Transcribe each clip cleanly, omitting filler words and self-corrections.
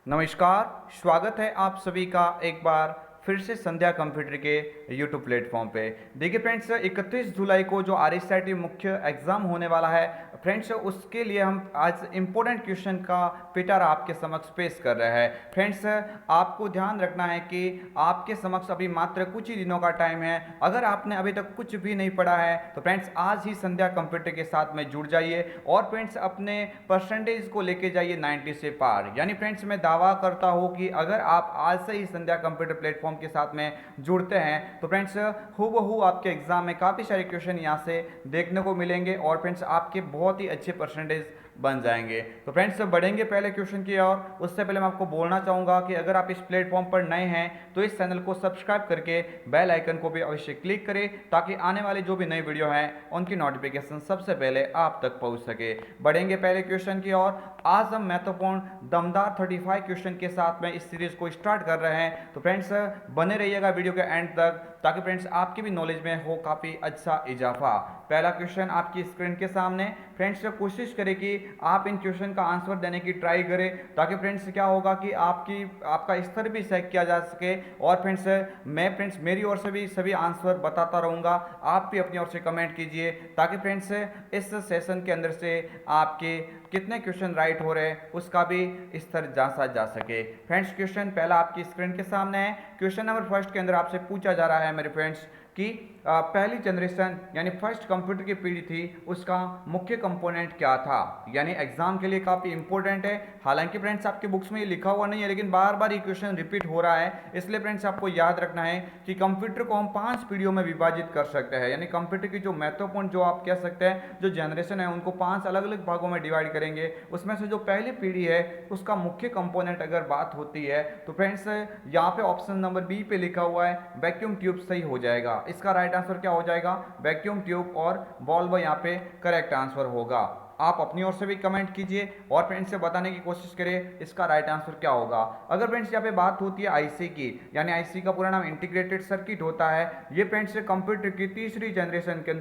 नमस्कार, स्वागत है आप सभी का एक बार फिर से संध्या कंप्यूटर के यूट्यूब प्लेटफॉर्म पे। देखिए फ्रेंड्स, 31 जुलाई को जो आरएसआईटी मुख्य एग्जाम होने वाला है फ्रेंड्स, उसके लिए हम आज इम्पोर्टेंट क्वेश्चन का पेटर आपके समक्ष पेश कर रहे हैं। फ्रेंड्स, आपको ध्यान रखना है कि आपके समक्ष अभी मात्र कुछ ही दिनों का टाइम है। अगर आपने अभी तक कुछ भी नहीं पढ़ा है तो फ्रेंड्स आज ही संध्या कंप्यूटर के साथ में जुड़ जाइए और फ्रेंड्स अपने परसेंटेज को लेके जाइए 90 से पार। यानी फ्रेंड्स मैं दावा करता हूँ कि अगर आप आज से ही संध्या कंप्यूटर प्लेटफॉर्म के साथ में जुड़ते हैं तो फ्रेंड्स हूबहू आपके एग्जाम में काफ़ी सारे क्वेश्चन यहाँ से देखने को मिलेंगे और फ्रेंड्स आपके बहुत ही अच्छे परसेंटेज बन जाएंगे। तो फ्रेंड्स बढ़ेंगे पहले क्वेश्चन की ओर, उससे पहले मैं आपको बोलना चाहूँगा कि अगर आप इस प्लेटफॉर्म पर नए हैं तो इस चैनल को सब्सक्राइब करके बेल आइकन को भी अवश्य क्लिक करें ताकि आने वाले जो भी नई वीडियो हैं उनकी नोटिफिकेशन सबसे पहले आप तक पहुँच सके। बढ़ेंगे पहले क्वेश्चन की ओर। आज हम महत्वपूर्ण दमदार 35 क्वेश्चन के साथ में इस सीरीज को स्टार्ट कर रहे हैं। तो फ्रेंड्स बने रहिएगा वीडियो के एंड तक ताकि फ्रेंड्स आपकी भी नॉलेज में हो काफ़ी अच्छा इजाफा। पहला क्वेश्चन आपकी स्क्रीन के सामने। फ्रेंड्स कोशिश करें कि आप इन क्वेश्चन का आंसर देने की ट्राई करें ताकि फ्रेंड्स क्या होगा कि आपका स्तर भी चेक किया जा सके और फ्रेंड्स मेरी ओर से भी सभी आंसर बताता रहूँगा। आप भी अपनी ओर से कमेंट कीजिए ताकि फ्रेंड्स इस सेशन के अंदर से आपके कितने क्वेश्चन राइट हो रहे हैं उसका भी स्तर जांचा जा सके। फ्रेंड्स क्वेश्चन पहला आपकी स्क्रीन के सामने है। क्वेश्चन नंबर फर्स्ट के अंदर आपसे पूछा जा रहा है मेरे फ्रेंड्स कि पहली जनरेशन यानी फर्स्ट कंप्यूटर की पीढ़ी थी उसका मुख्य कंपोनेंट क्या था। यानी एग्जाम के लिए काफ़ी इंपॉर्टेंट है। हालांकि फ्रेंड्स आपके बुक्स में ये लिखा हुआ नहीं है लेकिन बार बार ये क्वेश्चन रिपीट हो रहा है, इसलिए फ्रेंड्स आपको याद रखना है कि कंप्यूटर को हम 5 पीढ़ियों में विभाजित कर सकते हैं। यानी कंप्यूटर की जो महत्वपूर्ण जो आप कह सकते हैं जो जनरेशन है उनको 5 अलग अलग भागों में डिवाइड करेंगे। उसमें से जो पहली पीढ़ी है उसका मुख्य कंपोनेंट अगर बात होती है तो फ्रेंड्स यहाँ पे ऑप्शन नंबर बी पे लिखा हुआ है वैक्यूम ट्यूब सही हो जाएगा। इसका राइट आंसर क्या हो जाएगा? वैक्यूम ट्यूब और बॉल्ब यहाँ पे करेक्ट आंसर होगा। आप अपनी ओर से भी कमेंट कीजिए और फ्रेंड्स से बताने की कोशिश करें इसका राइट आंसर क्या होगा। अगर फ्रेंड्स यहाँ पे बात होती है आईसी की, यानी आईसी का पूरा नाम इंटीग्रेटेड सर्किट होता है। ये फ्रेंड्स कंप्यूटर की तीसरी जनरेशन के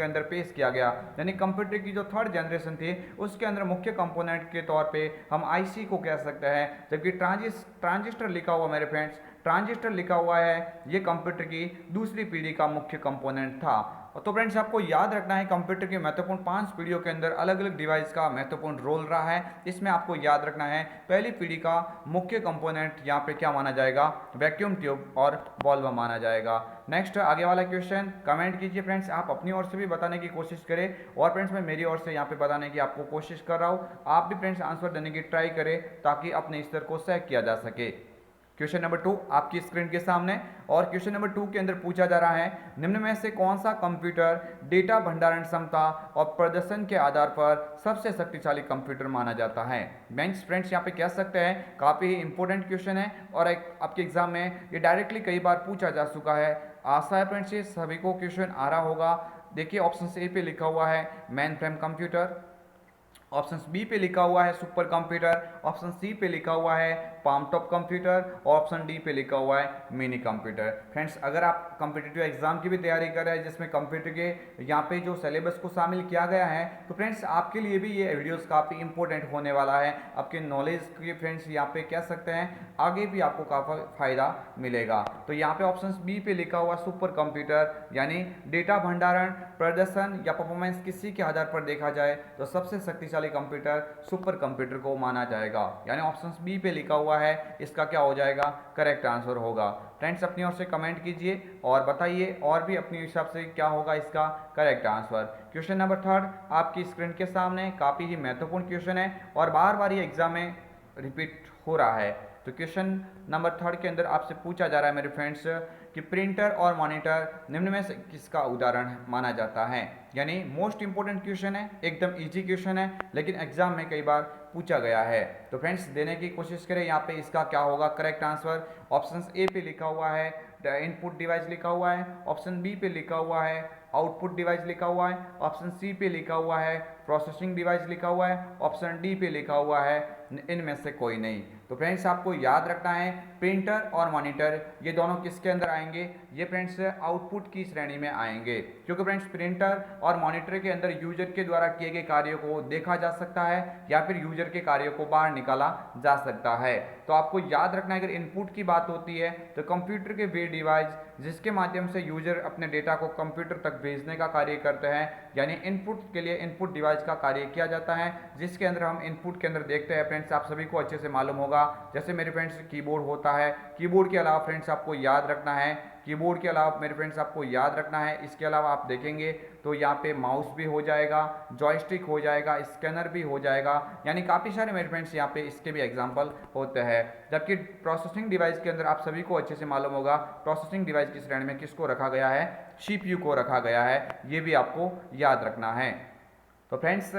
अंदर पेश किया गया। यानी कंप्यूटर की जो थर्ड जनरेशन थी उसके अंदर मुख्य कंपोनेंट के तौर पर हम आईसी को कह सकते हैं। जबकि ट्रांजिस्टर लिखा हुआ मेरे फ्रेंड्स, ट्रांजिस्टर लिखा हुआ है ये कंप्यूटर की दूसरी पीढ़ी का मुख्य कंपोनेंट था। तो फ्रेंड्स आपको याद रखना है कंप्यूटर की महत्वपूर्ण 5 पीढ़ियों के अंदर अलग अलग डिवाइस का महत्वपूर्ण रोल रहा है। इसमें आपको याद रखना है पहली पीढ़ी का मुख्य कंपोनेंट यहाँ पे क्या माना जाएगा? वैक्यूम ट्यूब और बॉल्ब माना जाएगा। नेक्स्ट आगे वाला क्वेश्चन कमेंट कीजिए फ्रेंड्स, आप अपनी ओर से भी बताने की कोशिश करें और फ्रेंड्स मैं मेरी ओर से यहाँ पे बताने की आपको कोशिश कर रहा हूँ। आप भी फ्रेंड्स आंसर देने की ट्राई करें ताकि अपने स्तर को चेक किया जा सके। क्वेश्चन नंबर 2 आपकी स्क्रीन के सामने और क्वेश्चन नंबर 2 के अंदर पूछा जा रहा है निम्न में से कौन सा कंप्यूटर डेटा भंडारण क्षमता और प्रदर्शन के आधार पर सबसे शक्तिशाली कंप्यूटर माना जाता है। बेंच फ्रेंड्स यहाँ पे कह सकते हैं काफ़ी इंपॉर्टेंट क्वेश्चन है और आपके एग्जाम में ये डायरेक्टली कई बार पूछा जा चुका है। आशा है फ्रेंड्स ये सभी को क्वेश्चन आ रहा होगा। देखिए ऑप्शन ए पे लिखा हुआ है mainframe computer, option B पे लिखा हुआ है सुपर कंप्यूटर, ऑप्शन सी पे लिखा हुआ है पाम टॉप कंप्यूटर और ऑप्शन डी पे लिखा हुआ है मिनी कंप्यूटर। फ्रेंड्स अगर आप कॉम्पिटिटिव एग्जाम की भी तैयारी कर रहे हैं जिसमें कंप्यूटर के यहाँ पे जो सिलेबस को शामिल किया गया है तो फ्रेंड्स आपके लिए भी ये वीडियोस काफ़ी इंपॉर्टेंट होने वाला है। आपके नॉलेज के फ्रेंड्स यहाँ पे कह सकते हैं आगे भी आपको काफ़ी फायदा मिलेगा। तो यहाँ पे ऑप्शन बी पे लिखा हुआ सुपर कंप्यूटर यानी डेटा भंडारण प्रदर्शन या परफॉर्मेंस किसी के आधार पर देखा जाए तो सबसे शक्तिशाली कंप्यूटर सुपर कंप्यूटर को माना जाएगा। यानी ऑप्शन बी पे लिखा हुआ है इसका क्या हो जाएगा? करेक्ट आंसर होगा। फ्रेंड्स अपनी ओर से कमेंट कीजिए और बताइए और भी अपने हिसाब से क्या होगा इसका करेक्ट आंसर। क्वेश्चन नंबर 3 आपकी स्क्रीन के सामने काफ़ी ही महत्वपूर्ण क्वेश्चन है और बार बार ये एग्जाम में रिपीट हो रहा है। तो क्वेश्चन नंबर 3 के अंदर आपसे पूछा जा रहा है मेरे फ्रेंड्स कि प्रिंटर और मॉनिटर निम्न में से किसका उदाहरण माना जाता है। यानी मोस्ट इंपोर्टेंट क्वेश्चन है, एकदम इजी क्वेश्चन है लेकिन एग्जाम में कई बार पूछा गया है। तो फ्रेंड्स देने की कोशिश करें यहाँ पे इसका क्या होगा करेक्ट आंसर। ऑप्शन ए पे लिखा हुआ है इनपुट डिवाइस लिखा हुआ है, ऑप्शन बी पे लिखा हुआ है आउटपुट डिवाइस लिखा हुआ है, ऑप्शन सी पे लिखा हुआ है प्रोसेसिंग डिवाइस लिखा हुआ है, ऑप्शन डी पे लिखा हुआ है इनमें से कोई नहीं। तो फ्रेंड्स आपको याद रखना है प्रिंटर और मॉनिटर ये दोनों किसके अंदर आएंगे? ये फ्रेंड्स आउटपुट की श्रेणी में आएंगे क्योंकि फ्रेंड्स प्रिंटर और मॉनिटर के अंदर यूजर के द्वारा किए गए कार्यों को देखा जा सकता है या फिर यूजर यूजर के कार्यों को बाहर निकाला जा सकता है। तो आपको याद रखना है, अगर इनपुट की बात होती है तो कंप्यूटर के वे डिवाइस जिसके माध्यम से यूजर अपने डेटा को कंप्यूटर तक भेजने का कार्य करते हैं, यानी इनपुट के लिए इनपुट डिवाइस का कार्य किया जाता है, जिसके अंदर हम इनपुट के अंदर देखते हैं फ्रेंड्स, आप सभी को अच्छे से मालूम होगा, जैसे मेरे फ्रेंड्स कीबोर्ड होता है। कीबोर्ड के अलावा फ्रेंड्स आपको याद रखना है, कीबोर्ड के अलावा मेरे फ्रेंड्स आपको याद रखना है, इसके अलावा आप देखेंगे तो यहाँ पे माउस भी हो जाएगा, जॉयस्टिक हो जाएगा, स्कैनर भी हो जाएगा, यानी काफ़ी सारे मेरे फ्रेंड्स यहाँ पे इसके भी एग्जांपल होते हैं। जबकि प्रोसेसिंग डिवाइस के अंदर आप सभी को अच्छे से मालूम होगा, प्रोसेसिंग डिवाइस की श्रेणी में किसको रखा गया है, सीपीयू को रखा गया है, ये भी आपको याद रखना है। तो फ्रेंड्स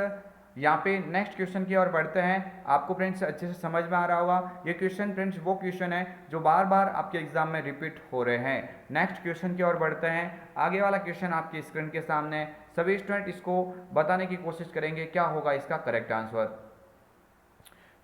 यहाँ पे नेक्स्ट क्वेश्चन की ओर बढ़ते हैं। आपको फ्रेंड्स अच्छे से समझ में आ रहा होगा, ये क्वेश्चन फ्रेंड्स वो क्वेश्चन है जो बार बार आपके एग्जाम में रिपीट हो रहे हैं। नेक्स्ट क्वेश्चन की ओर बढ़ते हैं। आगे वाला क्वेश्चन आपकी स्क्रीन के सामने, सभी स्टूडेंट इसको बताने की कोशिश करेंगे क्या होगा इसका करेक्ट आंसर।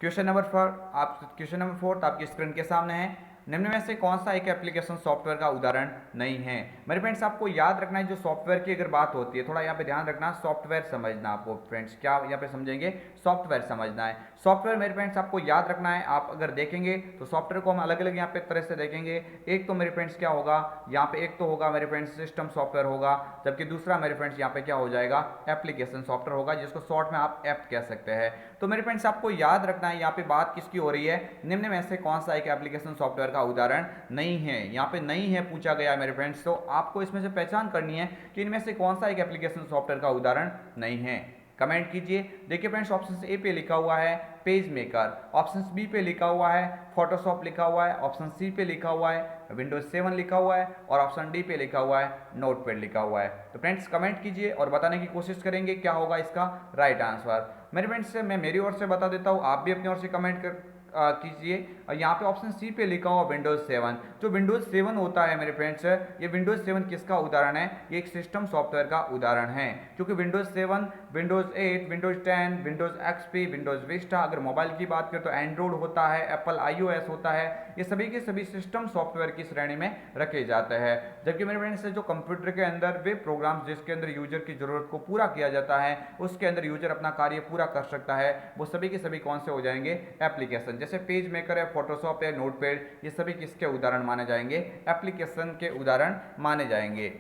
क्वेश्चन नंबर 4 आपकी स्क्रीन के सामने है। निम्न में से कौन सा एक एप्लीकेशन सॉफ्टवेयर का उदाहरण नहीं है। मेरे फ्रेंड्स आपको याद रखना है, जो सॉफ्टवेयर की अगर बात होती है, थोड़ा यहाँ पे ध्यान रखना, सॉफ्टवेयर समझना आपको फ्रेंड्स, क्या यहाँ पे समझेंगे, सॉफ्टवेयर समझना है। सॉफ्टवेयर मेरे फ्रेंड्स आपको याद रखना है, आप अगर देखेंगे तो सॉफ्टवेयर को हम अलग अलग यहाँ पे तरह से देखेंगे। एक तो मेरे फ्रेंड्स क्या होगा यहाँ पे, एक तो होगा मेरे फ्रेंड्स सिस्टम सॉफ्टवेयर होगा, जबकि दूसरा मेरे फ्रेंड्स यहाँ पे क्या हो जाएगा, एप्लीकेशन सॉफ्टवेयर होगा, जिसको शॉर्ट में आप ऐप कह सकते हैं। तो मेरे फ्रेंड्स आपको याद रखना है, यहाँ पे बात किसकी हो रही है, निम्न में से कौन सा एक एप्लीकेशन सॉफ्टवेयर का उदाहरण नहीं है। यहाँ पे नहीं है पूछा गया मेरे फ्रेंड्स, तो आपको इसमें से पहचान करनी है कि इनमें से कौन सा एक एप्लीकेशन सॉफ्टवेयर का उदाहरण नहीं है। कमेंट कीजिए। देखिए फ्रेंड्स, ऑप्शन ए पे लिखा हुआ है पेज मेकर, ऑप्शन बी पे लिखा हुआ है फोटोशॉप लिखा हुआ है, ऑप्शन सी पे लिखा हुआ है विंडोज 7 लिखा हुआ है, और ऑप्शन डी पे लिखा हुआ है नोटपैड लिखा हुआ है। तो फ्रेंड्स कमेंट कीजिए और बताने की कोशिश करेंगे क्या होगा इसका राइट आंसर। मेरे फ्रेंड्स मैं मेरी ओर से बता देता हूँ, आप भी अपनी ओर से कमेंट कर कीजिए। यहाँ पे ऑप्शन सी पे लिखा हुआ विंडोज 7, जो विंडोज 7 होता है मेरे फ्रेंड्स, ये विंडोज 7 किसका उदाहरण है, ये एक सिस्टम सॉफ्टवेयर का उदाहरण है, क्योंकि Windows 7, Windows 8, Windows 10, Windows XP, Windows Vista, अगर मोबाइल की बात करें तो एंड्रॉइड होता है, एप्पल आईओएस होता है, ये सभी के सभी सिस्टम सॉफ्टवेयर की श्रेणी में रखे जाते हैं। जबकि मेरे फ्रेंड्स जो कंप्यूटर के अंदर वे प्रोग्राम्स जिसके अंदर यूजर की जरूरत को पूरा किया जाता है, उसके अंदर यूजर अपना कार्य पूरा कर सकता है, वो सभी के सभी कौन से हो जाएंगे, एप्लीकेशन। जैसे पेज मेकर है, फोटोशॉप है, नोटपैड, ये सभी किसके उदाहरण माने जाएंगे, एप्लीकेशन के उदाहरण माने जाएंगे।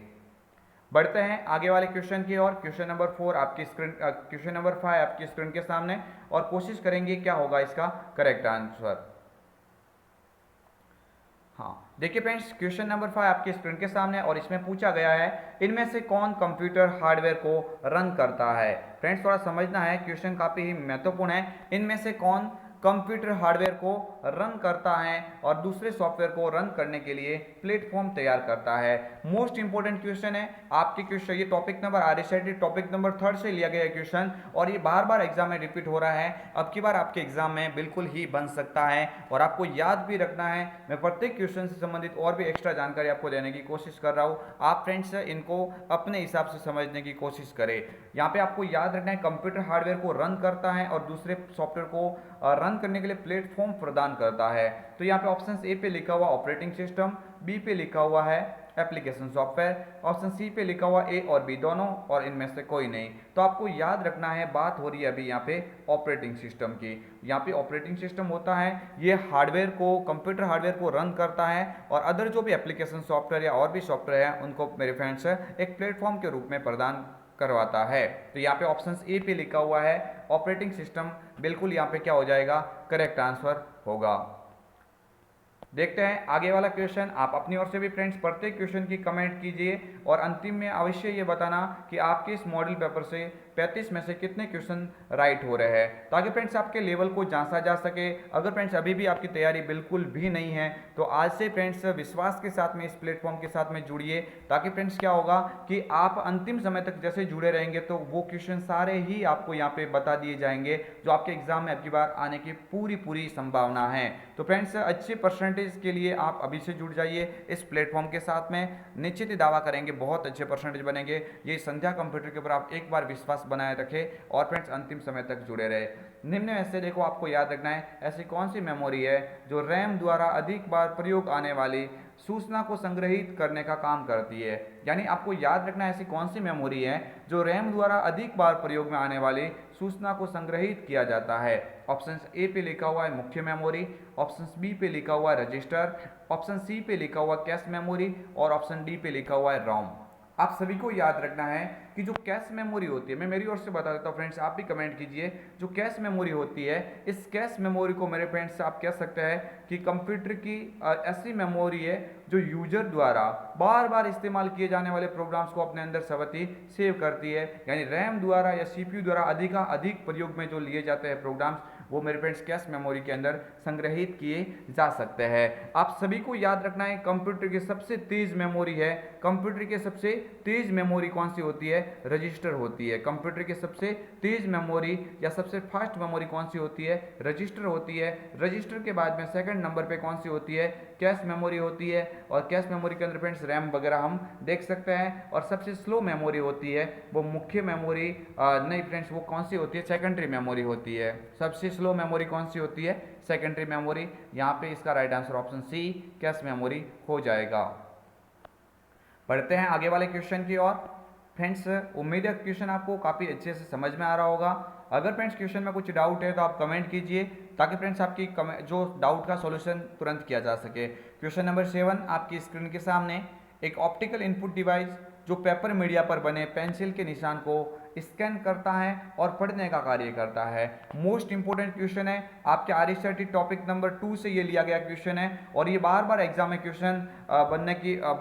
बढ़ते हैं आगे वाले क्वेश्चन की ओर। क्वेश्चन नंबर 4 आपकी स्क्रीन, क्वेश्चन नंबर 5 आपकी स्क्रीन के सामने, और कोशिश करेंगे क्या होगा इसका करेक्ट आंसर। हाँ देखिए फ्रेंड्स, क्वेश्चन नंबर 5 आपके स्क्रीन के सामने, और इसमें पूछा गया है इनमें से कौन कंप्यूटर हार्डवेयर को रन करता है। फ्रेंड्स थोड़ा समझना है, क्वेश्चन काफी ही महत्वपूर्ण है। इनमें से कौन कंप्यूटर हार्डवेयर को रन करता है और दूसरे सॉफ्टवेयर को रन करने के लिए प्लेटफॉर्म तैयार करता है। मोस्ट इंपोर्टेंट क्वेश्चन है आपके क्वेश्चन, ये टॉपिक नंबर आरएसआईटी टॉपिक नंबर 3 से लिया गया क्वेश्चन, और ये बार बार एग्जाम में रिपीट हो रहा है। अब की बार आपके एग्जाम में बिल्कुल ही बन सकता है, और आपको याद भी रखना है। मैं प्रत्येक क्वेश्चन से संबंधित और भी एक्स्ट्रा जानकारी आपको देने की कोशिश कर रहा हूँ, आप फ्रेंड्स इनको अपने हिसाब से समझने की कोशिश करें। यहाँ पे आपको याद रखना है कंप्यूटर हार्डवेयर को रन करता है और दूसरे सॉफ्टवेयर को रन करने के लिए प्लेटफॉर्म प्रदान करता है। तो यहाँ पे ऑप्शन ए पे लिखा हुआ ऑपरेटिंग सिस्टम, बी पे लिखा हुआ है एप्लीकेशन सॉफ्टवेयर, ऑप्शन सी पे लिखा हुआ ए और बी दोनों, और इनमें से कोई नहीं। तो आपको याद रखना है, बात हो रही है अभी यहाँ पे ऑपरेटिंग सिस्टम की। यहाँ पे ऑपरेटिंग सिस्टम होता है, ये हार्डवेयर को, कंप्यूटर हार्डवेयर को रन करता है, और अदर जो भी एप्लीकेशन सॉफ्टवेयर या और भी सॉफ्टवेयर है उनको मेरे फ्रेंड्स एक प्लेटफॉर्म के रूप में प्रदान करवाता है। तो यहाँ पे ऑप्शन ए पे लिखा हुआ है ऑपरेटिंग सिस्टम, बिल्कुल यहाँ पे क्या हो जाएगा, करेक्ट आंसर होगा। देखते हैं आगे वाला क्वेश्चन। आप अपनी ओर से भी फ्रेंड्स प्रत्येक क्वेश्चन की कमेंट कीजिए, और अंतिम में अवश्य ये बताना कि आपके इस मॉडल पेपर से 35 में से कितने क्वेश्चन राइट हो रहे हैं, ताकि फ्रेंड्स आपके लेवल को जांचा जा सके। अगर फ्रेंड्स अभी भी आपकी तैयारी बिल्कुल भी नहीं है, तो आज से फ्रेंड्स विश्वास के साथ में इस प्लेटफॉर्म के साथ में जुड़िए, ताकि फ्रेंड्स क्या होगा कि आप अंतिम समय तक जैसे जुड़े रहेंगे तो वो क्वेश्चन सारे ही आपको यहाँ पे बता दिए जाएंगे, जो आपके एग्जाम में अब की बार आने की पूरी संभावना है। तो फ्रेंड्स अच्छे परसेंटेज के लिए आप अभी से जुड़ जाइए इस प्लेटफॉर्म के साथ में, निश्चित ही दावा करेंगे बहुत अच्छे परसेंटेज बनेंगे। ये संध्या कंप्यूटर के ऊपर आप एक बार विश्वास बनाए रखें, और फ्रेंड्स अंतिम समय तक जुड़े रहे। निम्न में से देखो आपको याद रखना है, ऐसी कौन सी मेमोरी है जो रैम द्वारा अधिक बार प्रयोग आने वाली सूचना को संग्रहित करने का काम करती है। यानी आपको याद रखना है ऐसी कौन सी मेमोरी है जो रैम द्वारा अधिक बार प्रयोग में आने वाली सूचना को संग्रहित किया जाता है? ऑप्शन ए पे लिखा हुआ है मुख्य मेमोरी, ऑप्शन बी पे लिखा हुआ है रजिस्टर, ऑप्शन सी पे लिखा हुआ है कैश मेमोरी और ऑप्शन डी पे लिखा हुआ है रोम। आप सभी को याद रखना है कि जो कैश मेमोरी होती है, मैं मेरी ओर से बता देता हूँ फ्रेंड्स, आप भी कमेंट कीजिए। जो कैश मेमोरी होती है, इस कैश मेमोरी को मेरे फ्रेंड्स आप कह सकते हैं कि कंप्यूटर की ऐसी मेमोरी है जो यूजर द्वारा बार बार इस्तेमाल किए जाने वाले प्रोग्राम्स को अपने अंदर सवती सेव करती है। यानी रैम द्वारा या सीपीयू द्वारा अधिक प्रयोग में जो लिए जाते हैं प्रोग्राम्स, वो मेरे फ्रेंड्स कैश मेमोरी के अंदर संग्रहित किए जा सकते हैं। आप सभी को याद रखना है कंप्यूटर की सबसे तेज मेमोरी है, कंप्यूटर की सबसे तेज मेमोरी कौन सी होती है? रजिस्टर होती है। कंप्यूटर की सबसे तेज मेमोरी या सबसे फास्ट मेमोरी कौन सी होती है? रजिस्टर होती है। रजिस्टर के बाद में सेकंड नंबर पे कौन सी होती है? कैश मेमोरी होती है। और कैश मेमोरी के अंदर फ्रेंड्स रैम वगैरह हम देख सकते हैं। और सबसे स्लो मेमोरी होती है वो मुख्य मेमोरी नहीं फ्रेंड्स, वो कौन सी होती है? सेकेंडरी मेमोरी होती है। सबसे स्लो मेमोरी कौन सी होती है? Secondary memory. यहाँ पे इसका right answer option C cache memory हो जाएगा। बढ़ते हैं आगे वाले क्वेश्चन की ओर। फ्रेंड्स उम्मीद है क्वेश्चन आपको काफ़ी अच्छे से समझ में आ रहा होगा। अगर फ्रेंड्स क्वेश्चन में कुछ डाउट है तो आप कमेंट कीजिए, ताकि फ्रेंड्स आपकी जो डाउट का सॉल्यूशन तुरंत किया जा सके। क्वेश्चन नंबर 7 आपकी स्क्रीन के सामने, एक ऑप्टिकल इनपुट डिवाइस जो पेपर मीडिया पर बने पेंसिल के निशान को स्कैन करता है और पढ़ने का कार्य करता है। मोस्ट इंपोर्टेंट क्वेश्चन है, आपके आरईसीआरटी टॉपिक नंबर 2 से ये लिया गया क्वेश्चन है और ये बार बार एग्जाम में क्वेश्चन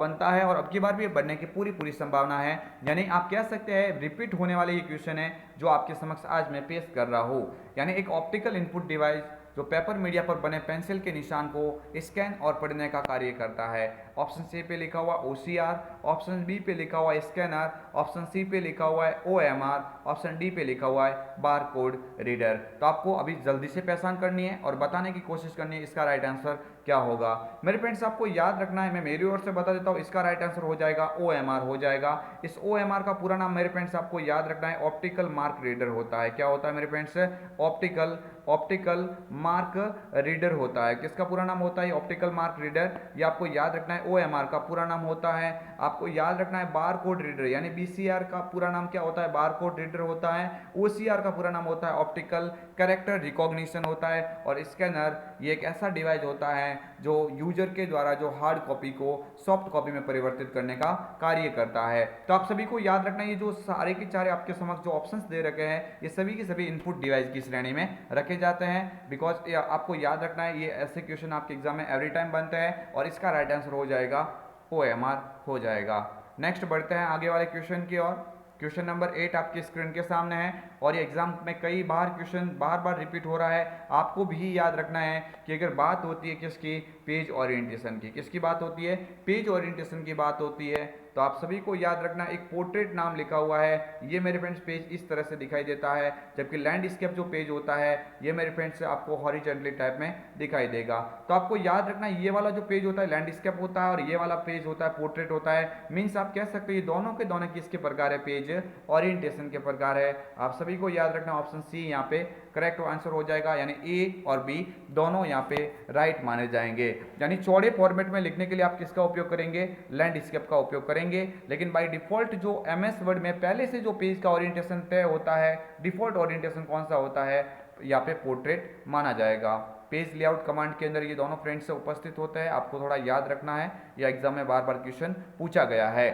बनता है और अब की बार भी बनने की पूरी संभावना है। यानी आप कह सकते हैं रिपीट होने वाले ये क्वेश्चन है जो आपके समक्ष आज मैं पेश कर रहा हूँ। यानी एक ऑप्टिकल इनपुट डिवाइस जो पेपर मीडिया पर बने पेंसिल के निशान को स्कैन और पढ़ने का कार्य करता है। ऑप्शन सी पे लिखा हुआ OCR, ऑप्शन बी पे लिखा हुआ है स्कैनर, ऑप्शन सी पे लिखा हुआ है OMR, ऑप्शन डी पे लिखा हुआ है बार कोड रीडर। तो आपको अभी जल्दी से पहचान करनी है और बताने की कोशिश करनी है इसका राइट आंसर क्या होगा। मेरे फ्रेंड्स आपको याद रखना है, मैं मेरी ओर से बता देता हूँ, इसका राइट आंसर हो जाएगा OMR हो जाएगा। इस OMR का पूरा नाम मेरे फ्रेंड्स आपको याद रखना है ऑप्टिकल मार्क रीडर होता है। क्या होता है मेरे फ्रेंड्स? ऑप्टिकल मार्क रीडर होता है। किसका पूरा नाम होता है? Optical mark reader. ये आपको याद रखना है। OMR का पूरा नाम होता है, आपको याद रखना है बार कोड रीडर, यानी BCR का पूरा नाम क्या होता है? बार कोड रीडर होता है। OCR का पूरा नाम होता है ऑप्टिकल कैरेक्टर रिकॉग्निशन होता है। और स्कैनर ये एक ऐसा डिवाइस होता है जो यूजर के द्वारा जो हार्ड कॉपी को सॉफ्ट कॉपी में परिवर्तित करने का कार्य करता है। तो आप सभी को याद रखना, ये जो सारे के सारे आपके समक्ष जो ऑप्शंस दे रखे हैं, ये सभी के सभी इनपुट डिवाइस की श्रेणी में रखे जाते हैं। बिकॉज आपको याद रखना है ये ऐसे क्वेश्चन आपके एग्जाम में एवरी टाइम बनते हैं और इसका राइट आंसर हो जाएगा OMR हो जाएगा। नेक्स्ट बढ़ते हैं आगे वाले क्वेश्चन की ओर। क्वेश्चन नंबर 8 आपकी स्क्रीन के सामने है और ये एग्जाम में कई बार क्वेश्चन बार रिपीट हो रहा है। आपको भी याद रखना है कि अगर बात होती है किसकी? पेज ओरिएंटेशन की। किसकी बात होती है? पेज ओरिएंटेशन की बात होती है। तो आप सभी को याद रखना, एक पोर्ट्रेट नाम लिखा हुआ है, ये मेरे फ्रेंड्स पेज इस तरह से दिखाई देता है, जबकि लैंडस्केप जो पेज होता है ये मेरे फ्रेंड्स आपको हॉरिजॉन्टली टाइप में दिखाई देगा। तो आपको याद रखना, ये वाला जो पेज होता है लैंडस्केप होता है और ये वाला पेज होता है पोर्ट्रेट होता है। मीन्स आप कह सकते हो ये दोनों के दोनों किसके प्रकार है? पेज ओरिएंटेशन के प्रकार है। आप सभी को याद रखना ऑप्शन सी यहाँ पे करेक्ट आंसर हो जाएगा, यानी ए और बी दोनों यहाँ पे राइट माने जाएंगे। यानी चौड़े फॉर्मेट में लिखने के लिए आप किसका उपयोग करेंगे? लैंडस्केप का उपयोग करेंगे। लेकिन बाय डिफॉल्ट जो MS वर्ड में पहले से जो पेज का ओरिएंटेशन तय होता है, डिफॉल्ट ओरिएंटेशन कौन सा होता है? यहाँ पे पोर्ट्रेट माना जाएगा। पेज लेआउट कमांड के अंदर ये दोनों फ्रेंड्स से उपस्थित होते हैं, आपको थोड़ा याद रखना है, यह एग्जाम में बार क्वेश्चन पूछा गया है।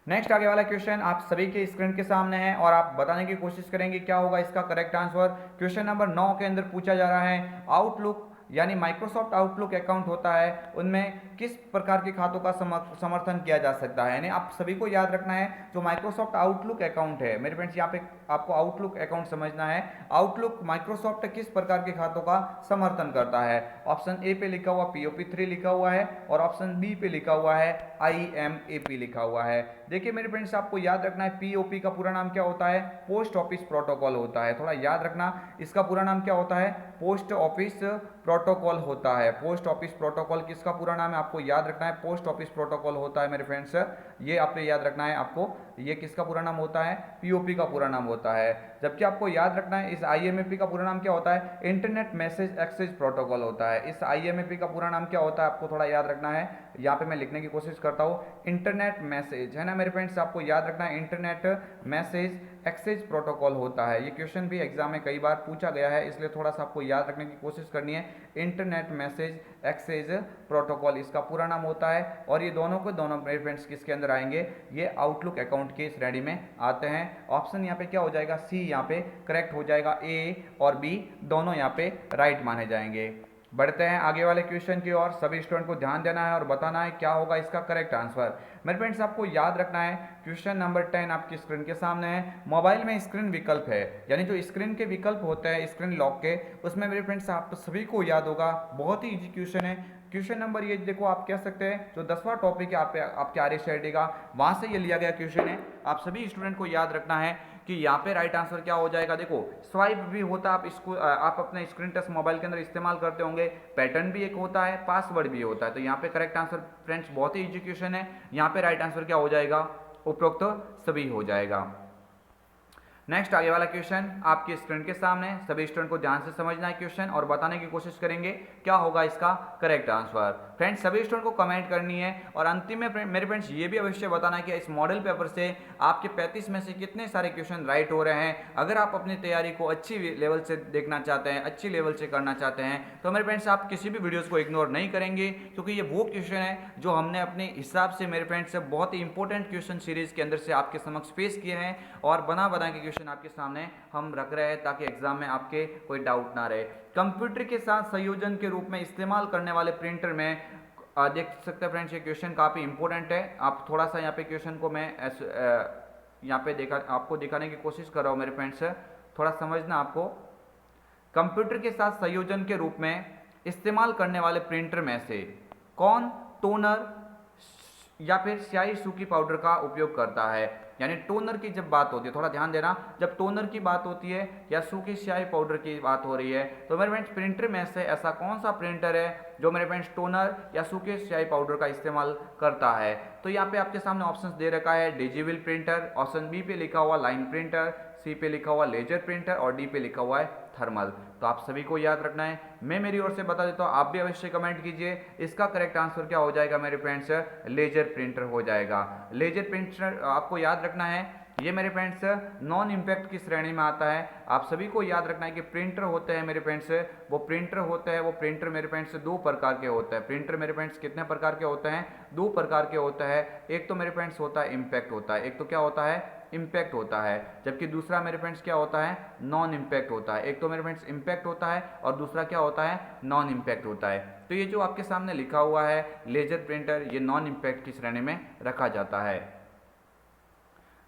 नेक्स्ट आगे वाला क्वेश्चन आप सभी के स्क्रीन के सामने है और आप बताने की कोशिश करेंगे क्या होगा इसका करेक्ट आंसर। क्वेश्चन नंबर 9 के अंदर पूछा जा रहा है आउटलुक यानी माइक्रोसॉफ्ट आउटलुक अकाउंट होता है, उनमें किस प्रकार के खातों का समर्थन किया जा सकता है। यानी आप सभी को याद रखना है जो माइक्रोसॉफ्ट आउटलुक अकाउंट है, मेरे फ्रेंड्स यहाँ पे आपको आउटलुक अकाउंट समझना है। आउटलुक माइक्रोसॉफ्ट किस प्रकार के खातों का समर्थन करता है? ऑप्शन ए पे लिखा हुआ POP3 लिखा हुआ है और ऑप्शन बी पे लिखा हुआ है IMAP लिखा हुआ है। देखिए मेरे फ्रेंड्स आपको याद रखना है POP का पूरा नाम क्या होता है? पोस्ट ऑफिस प्रोटोकॉल होता है। थोड़ा याद रखना इसका पूरा नाम क्या होता है? पोस्ट ऑफिस प्रोटोकॉल होता है। पोस्ट ऑफिस प्रोटोकॉल किसका पूरा नाम है? आपको याद रखना है पोस्ट ऑफिस प्रोटोकॉल होता है मेरे फ्रेंड्स। ये आपको याद रखना है, आपको ये किसका पूरा नाम होता है? POP का पूरा नाम होता है। जबकि आपको याद रखना है इस IMAP का पूरा नाम क्या होता है? इंटरनेट मैसेज एक्सचेंज प्रोटोकॉल होता है। इस IMAP का पूरा नाम क्या होता है? आपको थोड़ा याद रखना है, यहाँ पे मैं लिखने की कोशिश करता हूँ, इंटरनेट मैसेज है ना मेरे फ्रेंड्स, आपको याद रखना है इंटरनेट मैसेज एक्सेस प्रोटोकॉल होता है। ये क्वेश्चन भी एग्जाम में कई बार पूछा गया है, इसलिए थोड़ा सा आपको याद रखने की कोशिश करनी है। इंटरनेट मैसेज एक्सेस प्रोटोकॉल इसका पूरा नाम होता है, और ये दोनों के दोनों मेरे फ्रेंड्स किसके अंदर आएंगे, ये आउटलुक अकाउंट की श्रेणी में आते हैं। ऑप्शन यहाँ पे क्या हो जाएगा, सी यहाँ पे करेक्ट हो जाएगा, ए और बी दोनों यहाँ पे राइट माने जाएंगे। बढ़ते हैं आगे वाले क्वेश्चन की ओर। सभी स्टूडेंट को ध्यान देना है और बताना है क्या होगा इसका करेक्ट आंसर। मेरे फ्रेंड्स आपको याद रखना है, क्वेश्चन नंबर 10 आपकी स्क्रीन के सामने है। मोबाइल में स्क्रीन विकल्प है, यानी जो स्क्रीन के विकल्प होते हैं स्क्रीन लॉक के, उसमें मेरे फ्रेंड्स आप सभी को याद होगा, बहुत ही इजी क्वेश्चन है। क्वेश्चन नंबर ये देखो, आप कह सकते हैं जो 10वां टॉपिक है आपके RSIT का, वहां से ये लिया गया क्वेश्चन है। आप सभी स्टूडेंट को याद रखना है कि यहाँ पे राइट आंसर क्या हो जाएगा। देखो स्वाइप भी होता है, आप अपने स्क्रीन टच मोबाइल के अंदर इस्तेमाल करते होंगे, पैटर्न भी एक होता है, पासवर्ड भी होता है। तो यहाँ पे करेक्ट आंसर फ्रेंड्स बहुत ही इजी क्वेश्चन है, यहाँ पे राइट आंसर क्या हो जाएगा, उपरोक्त सभी हो जाएगा। नेक्स्ट आगे वाला क्वेश्चन आपकी स्क्रीन के सामने, सभी स्टूडेंट को ध्यान से समझना है क्वेश्चन और बताने की कोशिश करेंगे क्या होगा इसका करेक्ट आंसर। फ्रेंड्स सभी स्टूडेंट को कमेंट करनी है और अंतिम में मेरे फ्रेंड्स ये भी अवश्य बताना है कि इस मॉडल पेपर से आपके 35 में से कितने सारे क्वेश्चन राइट हो रहे हैं। अगर आप अपनी तैयारी को अच्छी लेवल से देखना चाहते हैं, अच्छी लेवल से करना चाहते हैं, तो मेरे फ्रेंड्स आप किसी भी वीडियोज़ को इग्नोर नहीं करेंगे, क्योंकि ये वो क्वेश्चन है जो हमने अपने हिसाब से मेरे फ्रेंड्स बहुत ही इंपॉर्टेंट क्वेश्चन सीरीज के अंदर से आपके समक्ष पेश किए हैं और बना के क्वेश्चन आपके सामने हम रख रहे हैं ताकि एग्जाम में आपके कोई डाउट ना रहे। कंप्यूटर के साथ संयोजन के रूप में इस्तेमाल करने वाले प्रिंटर में देख सकते हैं फ्रेंड्स, ये क्वेश्चन काफ़ी इंपॉर्टेंट है। आप थोड़ा सा यहाँ पे क्वेश्चन को मैं यहाँ पे आपको दिखाने की कोशिश कर रहा हूँ मेरे फ्रेंड्स, थोड़ा समझना आपको। कंप्यूटर के साथ संयोजन के रूप में इस्तेमाल करने वाले प्रिंटर में से कौन टोनर या फिर स्याही सूखी पाउडर का उपयोग करता है। यानी टोनर की जब बात होती है, थोड़ा ध्यान देना, जब टोनर की बात होती है या सूखी स्याही पाउडर की बात हो रही है, तो मेरे फ्रेंड्स प्रिंटर में से ऐसा कौन सा प्रिंटर है जो मेरे फ्रेंड्स टोनर या सूखे स्याही पाउडर का इस्तेमाल करता है। तो यहाँ पे आपके सामने ऑप्शंस दे रखा है, डिजिटल प्रिंटर, ऑप्शन बी पे लिखा हुआ लाइन प्रिंटर, सी पे लिखा हुआ लेजर प्रिंटर और डी पे लिखा हुआ है थर्मल। तो आप सभी को याद रखना है, मैं मेरी ओर से बता देता हूँ, आप भी अवश्य कमेंट कीजिए। इसका करेक्ट आंसर क्या हो जाएगा मेरे फ्रेंड्स, लेजर प्रिंटर हो जाएगा। लेजर प्रिंटर आपको याद रखना है, ये मेरे फ्रेंड्स नॉन इम्पैक्ट की श्रेणी में आता है। आप सभी को याद रखना है कि प्रिंटर होते हैं मेरे फ्रेंड्स, वो प्रिंटर मेरे फ्रेंड्स दो प्रकार के होते हैं। प्रिंटर मेरे फ्रेंड्स कितने प्रकार के होते हैं, दो प्रकार के होते हैं। एक तो मेरे फ्रेंड्स होता है इम्पैक्ट होता है, एक तो क्या होता है इम्पैक्ट होता है, जबकि दूसरा मेरे फ्रेंड्स क्या होता है नॉन इम्पैक्ट होता है। एक तो मेरे फ्रेंड्स इम्पैक्ट होता है और दूसरा क्या होता है नॉन इम्पैक्ट होता है। तो ये जो आपके सामने लिखा हुआ है लेजर प्रिंटर, ये नॉन इम्पैक्ट की श्रेणी में रखा जाता है।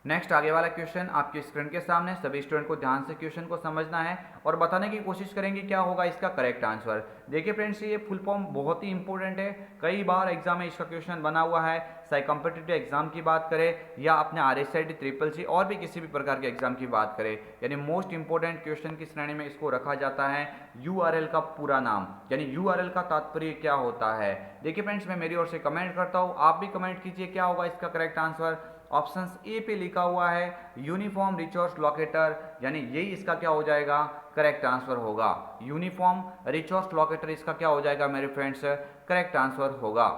नेक्स्ट आगे वाला क्वेश्चन आपकी स्क्रीन के सामने, सभी स्टूडेंट को ध्यान से क्वेश्चन को समझना है और बताने की कोशिश करेंगे क्या होगा इसका करेक्ट आंसर। देखिए फ्रेंड्स, ये फुल फॉर्म बहुत ही इंपॉर्टेंट है, कई बार एग्जाम में इसका क्वेश्चन बना हुआ है। चाहे कॉम्पिटिटिव एग्जाम की बात करें या अपने RSIT CCC और भी किसी भी प्रकार के एग्जाम की बात करें, यानी मोस्ट इंपॉर्टेंट क्वेश्चन की श्रेणी में इसको रखा जाता है। URL का पूरा नाम, यानी URL का तात्पर्य क्या होता है। देखिए फ्रेंड्स, मैं मेरी ओर से कमेंट करता हूँ, आप भी कमेंट कीजिए क्या होगा इसका करेक्ट आंसर। ऑप्शन ए पे लिखा हुआ है यूनिफॉर्म रिसोर्स लोकेटर, यानी यही इसका क्या हो जाएगा करेक्ट आंसर होगा। यूनिफॉर्म रिसोर्स लोकेटर इसका क्या हो जाएगा मेरे फ्रेंड्स, करेक्ट आंसर होगा।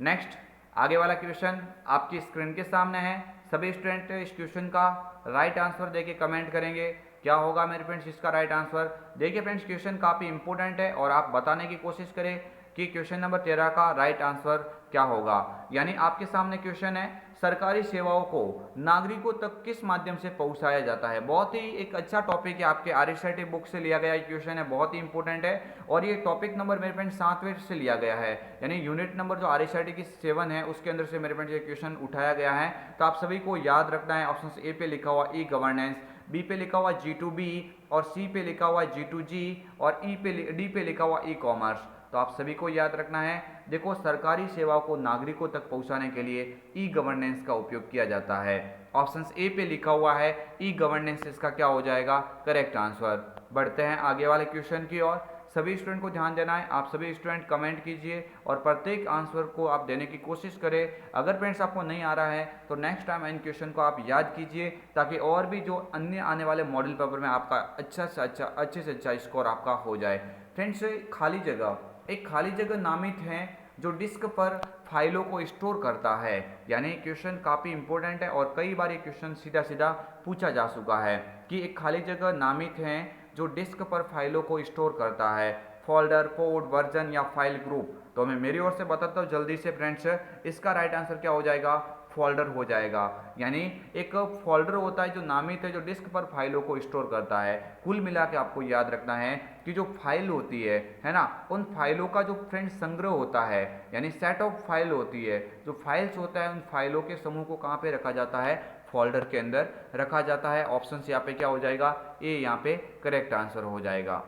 नेक्स्ट आगे वाला क्वेश्चन आपकी स्क्रीन के सामने है, सभी स्टूडेंट इस क्वेश्चन का राइट आंसर देके कमेंट करेंगे क्या होगा मेरे फ्रेंड्स इसका राइट आंसर। देखिए फ्रेंड्स, क्वेश्चन काफ़ी इंपॉर्टेंट है और आप बताने की कोशिश करें कि क्वेश्चन नंबर 13 का राइट आंसर क्या होगा। यानी आपके सामने क्वेश्चन है, सरकारी सेवाओं को नागरिकों तक किस माध्यम से पहुंचाया जाता है। बहुत ही एक अच्छा टॉपिक है, आपके RSIT बुक से लिया गया क्वेश्चन है, बहुत ही इंपॉर्टेंट है और ये टॉपिक नंबर मेरे फ्रेंड्स 7वें से लिया गया है, यानी यूनिट नंबर जो RSIT की 7 है उसके अंदर से मेरे फ्रेंड्स ये क्वेश्चन उठाया गया है। तो आप सभी को याद रखना है, ऑप्शन ए पे लिखा हुआ ई गवर्नेंस, बी पे लिखा हुआ G2B और सी पे लिखा हुआ G2G और डी पे लिखा हुआ ई कॉमर्स। तो आप सभी को याद रखना है, देखो सरकारी सेवाओं को नागरिकों तक पहुंचाने के लिए ई गवर्नेंस का उपयोग किया जाता है। ऑप्शन ए पे लिखा हुआ है ई गवर्नेंस, इसका क्या हो जाएगा करेक्ट आंसर। बढ़ते हैं आगे वाले क्वेश्चन की ओर, सभी स्टूडेंट को ध्यान देना है, आप सभी स्टूडेंट कमेंट कीजिए और प्रत्येक आंसर को आप देने की कोशिश करें। अगर फ्रेंड्स आपको नहीं आ रहा है तो नेक्स्ट टाइम इन क्वेश्चन को आप याद कीजिए, ताकि और भी जो अन्य आने वाले मॉडल पेपर में आपका अच्छे से अच्छा स्कोर आपका हो जाए। फ्रेंड्स, खाली जगह, एक खाली जगह नामित है जो डिस्क पर फाइलों को स्टोर करता है। यानी क्वेश्चन काफ़ी इंपॉर्टेंट है और कई बार ये क्वेश्चन सीधा सीधा पूछा जा चुका है कि एक खाली जगह नामित है जो डिस्क पर फाइलों को स्टोर करता है, फोल्डर, पोर्ट, वर्जन या फाइल ग्रुप। तो मैं मेरी ओर से बताता हूँ जल्दी से फ्रेंड्स, इसका राइट आंसर क्या हो जाएगा, फोल्डर हो जाएगा। यानी एक फोल्डर होता है जो नामित है, जो डिस्क पर फाइलों को स्टोर करता है। कुल मिला के आपको याद रखना है कि जो फाइल होती है ना, उन फाइलों का जो फ्रेंड संग्रह होता है, यानी सेट ऑफ फाइल होती है, जो फाइल्स होता है उन फाइलों के समूह को कहाँ पे रखा जाता है, फोल्डर के अंदर रखा जाता है। ऑप्शन यहाँ पे क्या हो जाएगा, ए यहाँ पे करेक्ट आंसर हो जाएगा।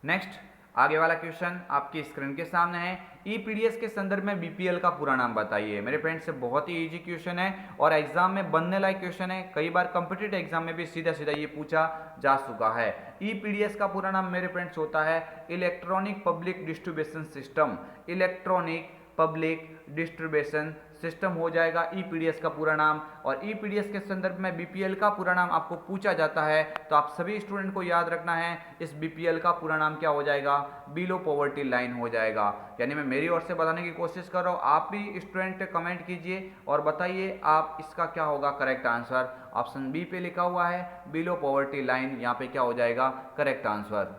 नेक्स्ट आगे वाला क्वेश्चन आपकी स्क्रीन के सामने है। ईपीडीएस के संदर्भ में बीपीएल का पूरा नाम बताइए। मेरे फ्रेंड्स बहुत ही इजी क्वेश्चन है और एग्जाम में बनने लायक क्वेश्चन है। कई बार कॉम्पिटिटिव एग्जाम में भी सीधा सीधा ये पूछा जा चुका है। ईपीडीएस का पूरा नाम मेरे फ्रेंड्स होता है electronic public distribution system. Electronic public distribution system हो जाएगा ईपीडीएस का पूरा नाम। और ईपीडीएस के संदर्भ में बीपीएल का पूरा नाम आपको पूछा जाता है तो आप सभी स्टूडेंट को याद रखना है, इस बीपीएल का पूरा नाम क्या हो जाएगा, बिलो पॉवर्टी लाइन हो जाएगा। यानी मैं मेरी ओर से बताने की कोशिश कर रहा हूँ, आप भी स्टूडेंट कमेंट कीजिए और बताइए आप इसका क्या होगा करेक्ट आंसर। ऑप्शन बी पे लिखा हुआ है बिलो पॉवर्टी लाइन, यहाँ पे क्या हो जाएगा करेक्ट आंसर।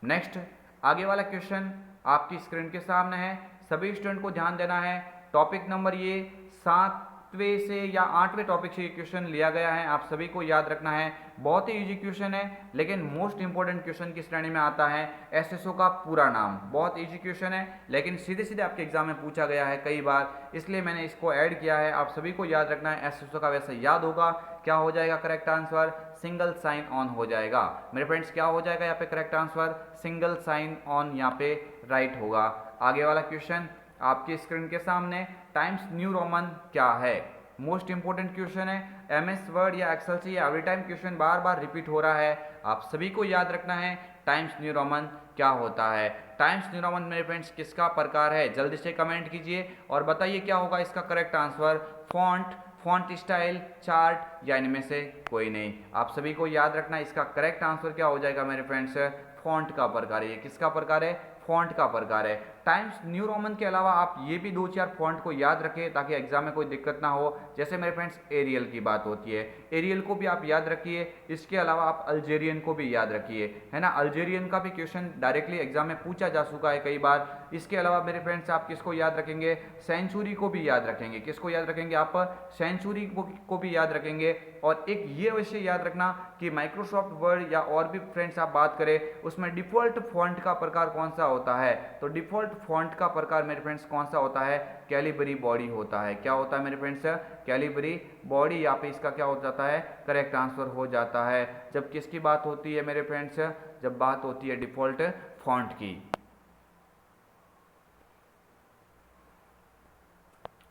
नेक्स्ट आगे वाला क्वेश्चन आपकी स्क्रीन के सामने है, सभी स्टूडेंट को ध्यान देना है। टॉपिक नंबर ये 7वें से या 8वें टॉपिक से ये क्वेश्चन लिया गया है, आप सभी को याद रखना है। बहुत ही इजी क्वेश्चन है लेकिन मोस्ट इंपॉर्टेंट क्वेश्चन की श्रेणी में आता है। एसएसओ का पूरा नाम, बहुत इजी क्वेश्चन है लेकिन सीधे सीधे आपके एग्जाम में पूछा गया है कई बार, इसलिए मैंने इसको ऐड किया है। आप सभी को याद रखना है, एसएसओ का वैसे याद होगा, क्या हो जाएगा correct answer, single sign on हो जाएगा। मेरे फ्रेंड्स क्या हो जाएगा यहाँ पे correct answer, single sign on यहाँ पे राइट होगा। आगे वाला क्वेश्चन आपकी स्क्रीन के सामने, टाइम्स न्यू रोमन क्या है। मोस्ट इंपोर्टेंट क्वेश्चन है, एमएस वर्ड या एक्सेल से एवरी टाइम क्वेश्चन बार बार रिपीट हो रहा है, आप सभी को याद रखना है टाइम्स न्यू रोमन क्या होता है। टाइम्स न्यू रोमन मेरे फ्रेंड्स किसका प्रकार है, जल्दी से कमेंट कीजिए और बताइए क्या होगा इसका correct answer, font, font style, chart या इनमें से कोई नहीं। आप सभी को याद रखना इसका करेक्ट आंसर क्या हो जाएगा मेरे फ्रेंड्स, फॉन्ट का प्रकार है। ये किसका प्रकार है, फॉन्ट का प्रकार है। टाइम्स न्यू रोमन के अलावा आप ये भी 2-4 फॉन्ट को याद रखें ताकि एग्जाम में कोई दिक्कत ना हो। जैसे मेरे फ्रेंड्स एरियल की बात होती है, एरियल को भी आप याद रखिए। इसके अलावा आप अल्जेरियन को भी याद रखिए, है ना, अल्जेरियन का भी क्वेश्चन डायरेक्टली एग्जाम में पूछा जा चुका है कई बार। इसके अलावा मेरे फ्रेंड्स आप किसको याद रखेंगे, सेंचुरी को भी याद रखेंगे। किसको याद रखेंगे आप, सेंचुरी को भी याद रखेंगे। और एक ये अवश्य याद रखना कि माइक्रोसॉफ्ट वर्ड या और भी फ्रेंड्स आप बात करें उसमें डिफॉल्ट फॉन्ट का प्रकार कौन सा होता है, तो डिफॉल्ट फॉन्ट का प्रकार मेरे फ्रेंड्स कौन सा होता है, कैलिबरी बॉडी होता है। क्या होता है मेरे फ्रेंड्स, कैलिबरी बॉडी, यहाँ पे इसका क्या हो जाता है करेक्ट आंसर हो जाता है। जब किसकी बात होती है मेरे फ्रेंड्स, जब बात होती है डिफॉल्ट फॉन्ट की।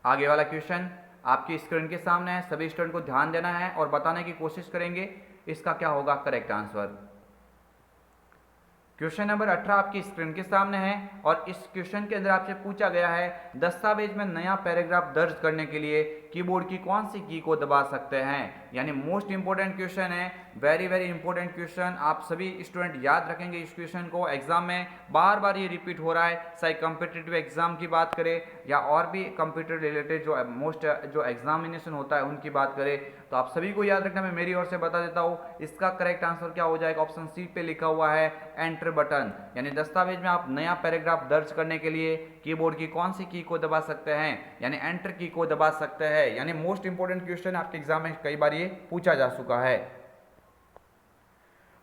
आगे वाला क्वेश्चन आपकी स्क्रीन के सामने है, सभी स्टूडेंट को ध्यान देना है और बताने की कोशिश करेंगे इसका क्या होगा करेक्ट आंसर। क्वेश्चन नंबर 18 आपकी स्क्रीन के सामने है और इस क्वेश्चन के अंदर आपसे पूछा गया है दस्तावेज में नया पैराग्राफ दर्ज करने के लिए कीबोर्ड की कौन सी की को दबा सकते हैं। यानी मोस्ट इंपोर्टेंट क्वेश्चन है, वेरी वेरी इंपोर्टेंट क्वेश्चन। आप सभी स्टूडेंट याद रखेंगे इस क्वेश्चन को, एग्जाम में बार बार ये रिपीट हो रहा है, चाहे कॉम्पिटिटिव एग्जाम की बात करें या और भी कंप्यूटर रिलेटेड जो मोस्ट जो एग्जामिनेशन होता है उनकी बात करें, तो आप सभी को याद रखना। मैं मेरी ओर से बता देता हूँ इसका करेक्ट आंसर क्या हो जाएगा, ऑप्शन सी पे लिखा हुआ है एंटर बटन। यानी दस्तावेज में आप नया पैराग्राफ दर्ज करने के लिए कीबोर्ड की कौन सी की को दबा सकते हैं, यानी एंटर की को दबा सकते हैं। यानी मोस्ट इंपोर्टेंट क्वेश्चन आपके एग्जाम में कई बार ये पूछा जा चुका है।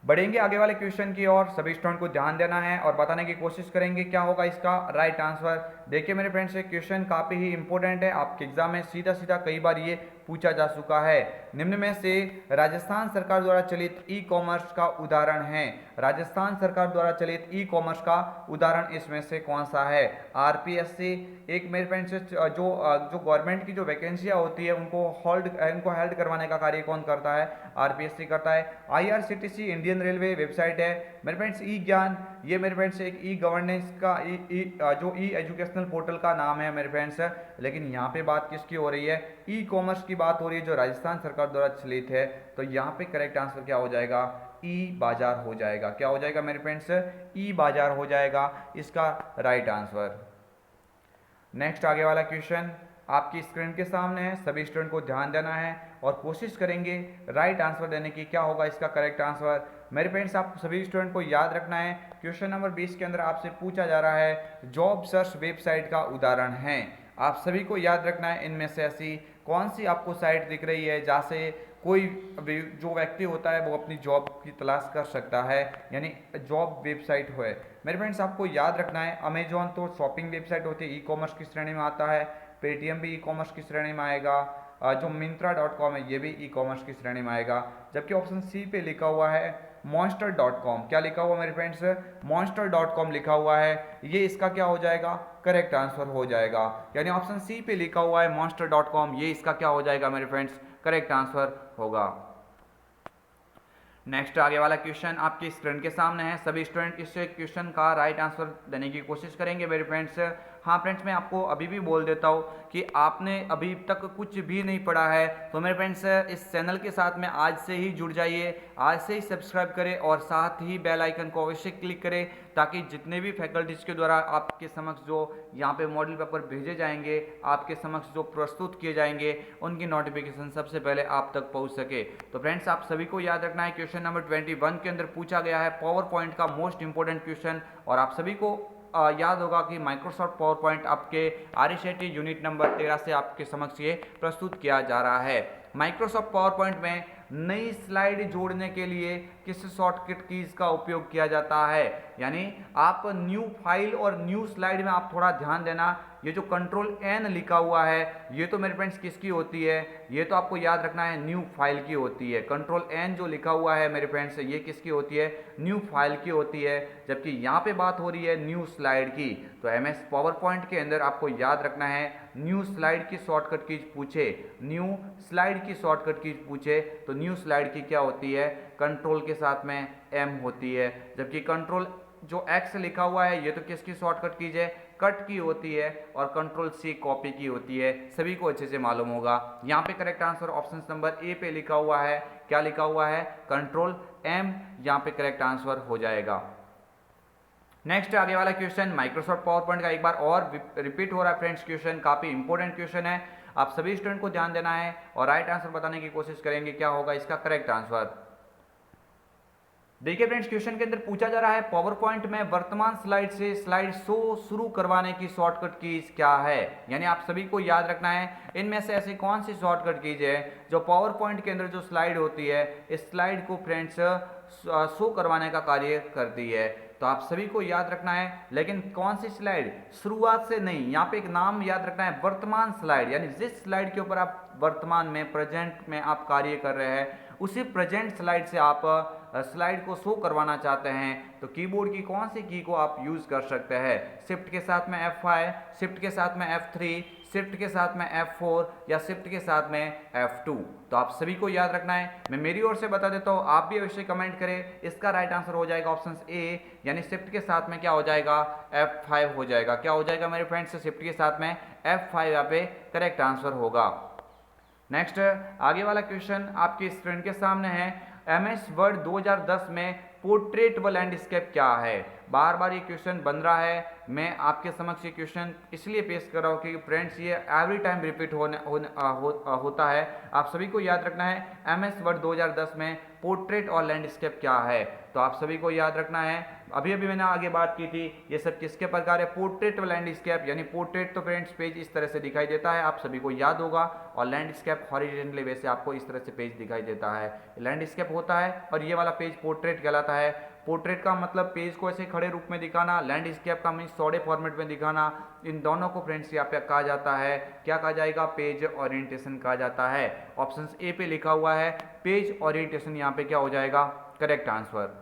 बढ़ेंगे आगे वाले क्वेश्चन की ओर, सभी स्टूडेंट को ध्यान देना है और बताने की कोशिश करेंगे क्या होगा इसका राइट आंसर। देखिए मेरे फ्रेंड्स ये क्वेश्चन काफ़ी ही इंपॉर्टेंट है, आपके एग्जाम में सीधा सीधा कई बार ये पूछा जा चुका है। निम्न में से राजस्थान सरकार द्वारा चलित ई कॉमर्स का उदाहरण है, राजस्थान सरकार द्वारा चलित ई कॉमर्स का उदाहरण इसमें से कौन सा है। आरपीएससी, एक मेरे फ्रेंड्स जो गवर्नमेंट की जो वैकेंसियाँ होती है उनको हेल्ड करवाने का कार्य कौन करता है, आरपीएससी करता है। आईआरसीटीसी इंडियन रेलवे वेबसाइट है मेरे फ्रेंड्स, ई ज्ञान, ये मेरे फ्रेंड्स एक ई गवर्नेंस का जो ई एजुकेशनल पोर्टल का नाम है मेरे फ्रेंड्स। लेकिन यहाँ पे बात किसकी हो रही है, ई कॉमर्स की बात हो रही है जो राजस्थान सरकार द्वारा चलित है। तो यहाँ पे करेक्ट आंसर क्या हो जाएगा, ई बाजार हो जाएगा। क्या हो जाएगा मेरे फ्रेंड्स, ई बाजार हो जाएगा इसका राइट आंसर। नेक्स्ट आगे वाला क्वेश्चन आपकी स्क्रीन के सामने है, सभी स्टूडेंट को ध्यान देना है और कोशिश करेंगे राइट आंसर देने की। क्या होगा इसका करेक्ट आंसर? मेरे फ्रेंड्स, आप सभी स्टूडेंट को याद रखना है, क्वेश्चन नंबर 20 के अंदर आपसे पूछा जा रहा है जॉब सर्च वेबसाइट का उदाहरण है। आप सभी को याद रखना है इनमें से ऐसी कौन सी आपको साइट दिख रही है जहाँ से कोई जो व्यक्ति होता है वो अपनी जॉब की तलाश कर सकता है, यानी जॉब वेबसाइट हो। मेरे फ्रेंड्स, आपको याद रखना है अमेजॉन तो शॉपिंग वेबसाइट होती है, ई कॉमर्स की श्रेणी में आता है। पेटीएम भी ई कॉमर्स की श्रेणी में आएगा। जो Myntra.com है ये भी ई कॉमर्स की श्रेणी में आएगा। जबकि ऑप्शन सी पे लिखा हुआ है Monster.com। क्या लिखा हुआ मेरे फ्रेंड्स? Monster.com लिखा हुआ है। ये इसका क्या हो जाएगा? करेक्ट आंसर हो जाएगा। यानी ऑप्शन सी पे लिखा हुआ है Monster.com, ये इसका क्या हो जाएगा मेरे फ्रेंड्स? करेक्ट आंसर होगा। नेक्स्ट आगे वाला क्वेश्चन आपकी स्क्रीन के सामने है, सभी स्टूडेंट इस क्वेश्चन का राइट आंसर देने की कोशिश करेंगे मेरे फ्रेंड्स। हाँ फ्रेंड्स, मैं आपको अभी भी बोल देता हूँ कि आपने अभी तक कुछ भी नहीं पढ़ा है तो मेरे फ्रेंड्स इस चैनल के साथ में आज से ही जुड़ जाइए, आज से ही सब्सक्राइब करें और साथ ही बेल आइकन को अवश्य क्लिक करें ताकि जितने भी फैकल्टीज के द्वारा आपके समक्ष जो यहाँ पे मॉडल पेपर भेजे जाएंगे, आपके समक्ष जो प्रस्तुत किए जाएंगे, उनकी नोटिफिकेशन सबसे पहले आप तक पहुँच सके। तो फ्रेंड्स, आप सभी को याद रखना है क्वेश्चन नंबर 21 के अंदर पूछा गया है पावर पॉइंट का मोस्ट इंपॉर्टेंट क्वेश्चन। और आप सभी को याद होगा कि माइक्रोसॉफ्ट पावर पॉइंट आपके RSAT यूनिट नंबर 13 से आपके समक्ष ये प्रस्तुत किया जा रहा है। माइक्रोसॉफ्ट पावर पॉइंट में नई स्लाइड जोड़ने के लिए किस शॉर्टकट कीज का उपयोग किया जाता है? यानी आप न्यू फाइल और न्यू स्लाइड में आप थोड़ा ध्यान देना, ये जो कंट्रोल N लिखा हुआ है ये तो मेरे फ्रेंड्स किसकी होती है? ये तो आपको याद रखना है न्यू फाइल की होती है। कंट्रोल N जो लिखा हुआ है मेरे फ्रेंड्स ये किसकी होती है? न्यू फाइल की होती है। जबकि यहाँ पे बात हो रही है न्यू स्लाइड की। तो MS पावर पॉइंट के अंदर आपको याद रखना है न्यू स्लाइड की शॉर्टकट कीज पूछे, न्यू स्लाइड की शॉर्टकट कीज पूछे तो न्यू स्लाइड की क्या होती है? कंट्रोल के साथ में M होती है। जबकि कंट्रोल जो X लिखा हुआ है ये तो किसकी शॉर्टकट कीज है? कट की होती है। और कंट्रोल C कॉपी की होती है। सभी को अच्छे से मालूम होगा। यहाँ पे correct answer option number A पे लिखा हुआ है। क्या लिखा हुआ है? कंट्रोल M, यहाँ पे करेक्ट आंसर हो जाएगा। नेक्स्ट आगे वाला क्वेश्चन माइक्रोसॉफ्ट पावर पॉइंट का एक बार और रिपीट हो रहा है फ्रेंड्स, क्वेश्चन काफी इंपॉर्टेंट क्वेश्चन है। आप सभी स्टूडेंट को ध्यान देना है और राइट आंसर बताने की कोशिश करेंगे। क्या होगा इसका करेक्ट आंसर? देखिए फ्रेंड्स, क्वेश्चन के अंदर पूछा जा रहा है पावर पॉइंट में वर्तमान स्लाइड से स्लाइड शो शुरू करवाने की शॉर्टकट कीज क्या है? यानी आप सभी को याद रखना है इनमें से ऐसी कौन सी शॉर्टकट कीज है जो पावर पॉइंट के अंदर जो स्लाइड होती है इस स्लाइड को फ्रेंड्स शो करवाने का कार्य करती है। तो आप सभी को याद रखना है, लेकिन कौन सी स्लाइड? शुरुआत से नहीं, यहाँ पे एक नाम याद रखना है वर्तमान स्लाइड, यानी जिस स्लाइड के ऊपर आप वर्तमान में प्रेजेंट में आप कार्य कर रहे हैं उसी प्रेजेंट स्लाइड से आप स्लाइड को शो करवाना चाहते हैं तो कीबोर्ड की कौन सी की को आप यूज कर सकते हैं? शिफ्ट के साथ में F5, शिफ्ट के साथ में F3, शिफ्ट के साथ में F4 या शिफ्ट के साथ में F2। तो आप सभी को याद रखना है। मैं मेरी ओर से बता देता हूँ, आप भी अवश्य कमेंट करें। इसका राइट आंसर हो जाएगा ऑप्शन ए, यानी शिफ्ट के साथ में क्या हो जाएगा? F5 हो जाएगा। क्या हो जाएगा मेरे फ्रेंड्स? शिफ्ट के साथ में F5 यहाँ पे करेक्ट आंसर होगा। नेक्स्ट आगे वाला क्वेश्चन आपकी स्क्रीन के सामने है, MS वर्ड 2010 में पोर्ट्रेट व लैंडस्केप क्या है? बार बार ये क्वेश्चन बन रहा है। मैं आपके समक्ष ये क्वेश्चन इसलिए पेश कर रहा हूँ कि फ्रेंड्स ये एवरी टाइम रिपीट होता है। आप सभी को याद रखना है MS वर्ड 2010 में पोर्ट्रेट और लैंडस्केप क्या है? तो आप सभी को याद रखना है, अभी अभी मैंने आगे बात की थी, ये सब किसके प्रकार है? पोर्ट्रेट व लैंडस्केप। यानी पोर्ट्रेट तो फ्रेंड्स पेज इस तरह से दिखाई देता है, आप सभी को याद होगा, और लैंडस्केप हॉरिजॉन्टली वैसे आपको इस तरह से पेज दिखाई देता है। लैंडस्केप होता है और ये वाला पेज पोर्ट्रेट कहलाता है। पोर्ट्रेट का मतलब पेज को ऐसे खड़े रूप में दिखाना, लैंडस्केप का मीन्स चौड़े फॉर्मेट में दिखाना। इन दोनों को फ्रेंड्स यहाँ पे कहा जाता है, क्या कहा जाएगा? पेज ओरिएंटेशन कहा जाता है। ऑप्शन ए पे लिखा हुआ है पेज ओरिएंटेशन, यहाँ पे क्या हो जाएगा? Correct answer.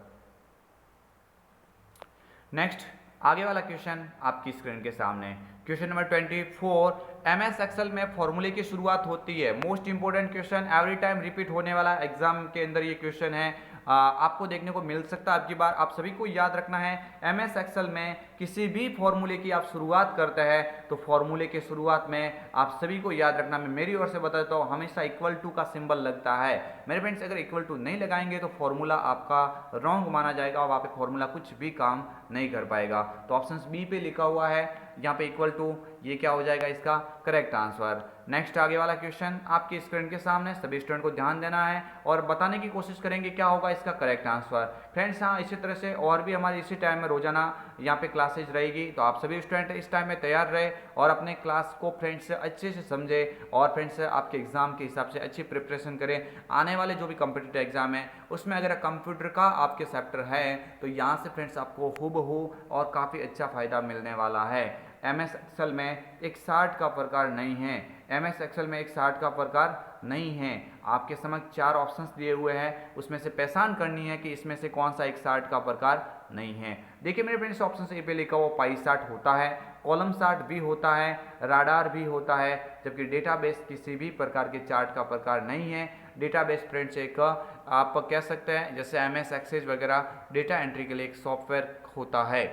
नेक्स्ट आगे वाला क्वेश्चन आपकी स्क्रीन के सामने, क्वेश्चन नंबर 24, MS एक्सेल में फॉर्मूले की शुरुआत होती है। Most important question, every time repeat होने वाला एग्जाम के अंदर ये क्वेश्चन है, आपको देखने को मिल सकता है। अब की बार आप सभी को याद रखना है MS एक्सेल में किसी भी फॉर्मूले की आप शुरुआत करते हैं तो फॉर्मूले के शुरुआत में आप सभी को याद रखना, मैं मेरी ओर से बता देता हूँ, हमेशा इक्वल टू का सिंबल लगता है। मेरे फ्रेंड्स, अगर इक्वल टू नहीं लगाएंगे तो फॉर्मूला आपका रॉन्ग माना जाएगा और वहाँ पे फॉर्मूला कुछ भी काम नहीं कर पाएगा। तो ऑप्शन बी पे लिखा हुआ है यहाँ पे इक्वल टू, ये क्या हो जाएगा इसका करेक्ट आंसर। नेक्स्ट आगे वाला क्वेश्चन आपकी स्क्रीन के सामने, सभी स्टूडेंट को ध्यान देना है और बताने की कोशिश करेंगे क्या होगा इसका करेक्ट आंसर। फ्रेंड्स हाँ, इसी तरह से और भी हमारी इसी टाइम में रोजाना यहाँ पे क्लासेज रहेगी, तो आप सभी स्टूडेंट इस टाइम में तैयार रहे और अपने क्लास को फ्रेंड्स अच्छे से समझे और फ्रेंड्स आपके एग्जाम के हिसाब से अच्छी प्रिपरेशन करें। आने वाले जो भी कॉम्पिटिटिव एग्जाम है उसमें अगर कंप्यूटर का आपके चैप्टर है तो यहाँ से फ्रेंड्स आपको हूबहू और काफ़ी अच्छा फायदा मिलने वाला है। MS एक्सेल में एक 60 का प्रकार नहीं है, MS एक्सेल में एक 60 का प्रकार नहीं है। आपके समक्ष 4 ऑप्शंस दिए हुए हैं, उसमें से पहचान करनी है कि इसमें से कौन सा एक 60 का प्रकार नहीं है। देखिए मेरे फ्रेंड्स, ऑप्शन ए पे लिखा हुआ पाई चार्ट होता है, कॉलम चार्ट भी होता है, राडार भी होता है, जबकि डेटाबेस किसी भी प्रकार के चार्ट का प्रकार नहीं है। डेटाबेस फ्रेंड्स एक आप कह सकते हैं जैसे MS एक्सेस वगैरह डेटा एंट्री के लिए एक सॉफ्टवेयर होता है।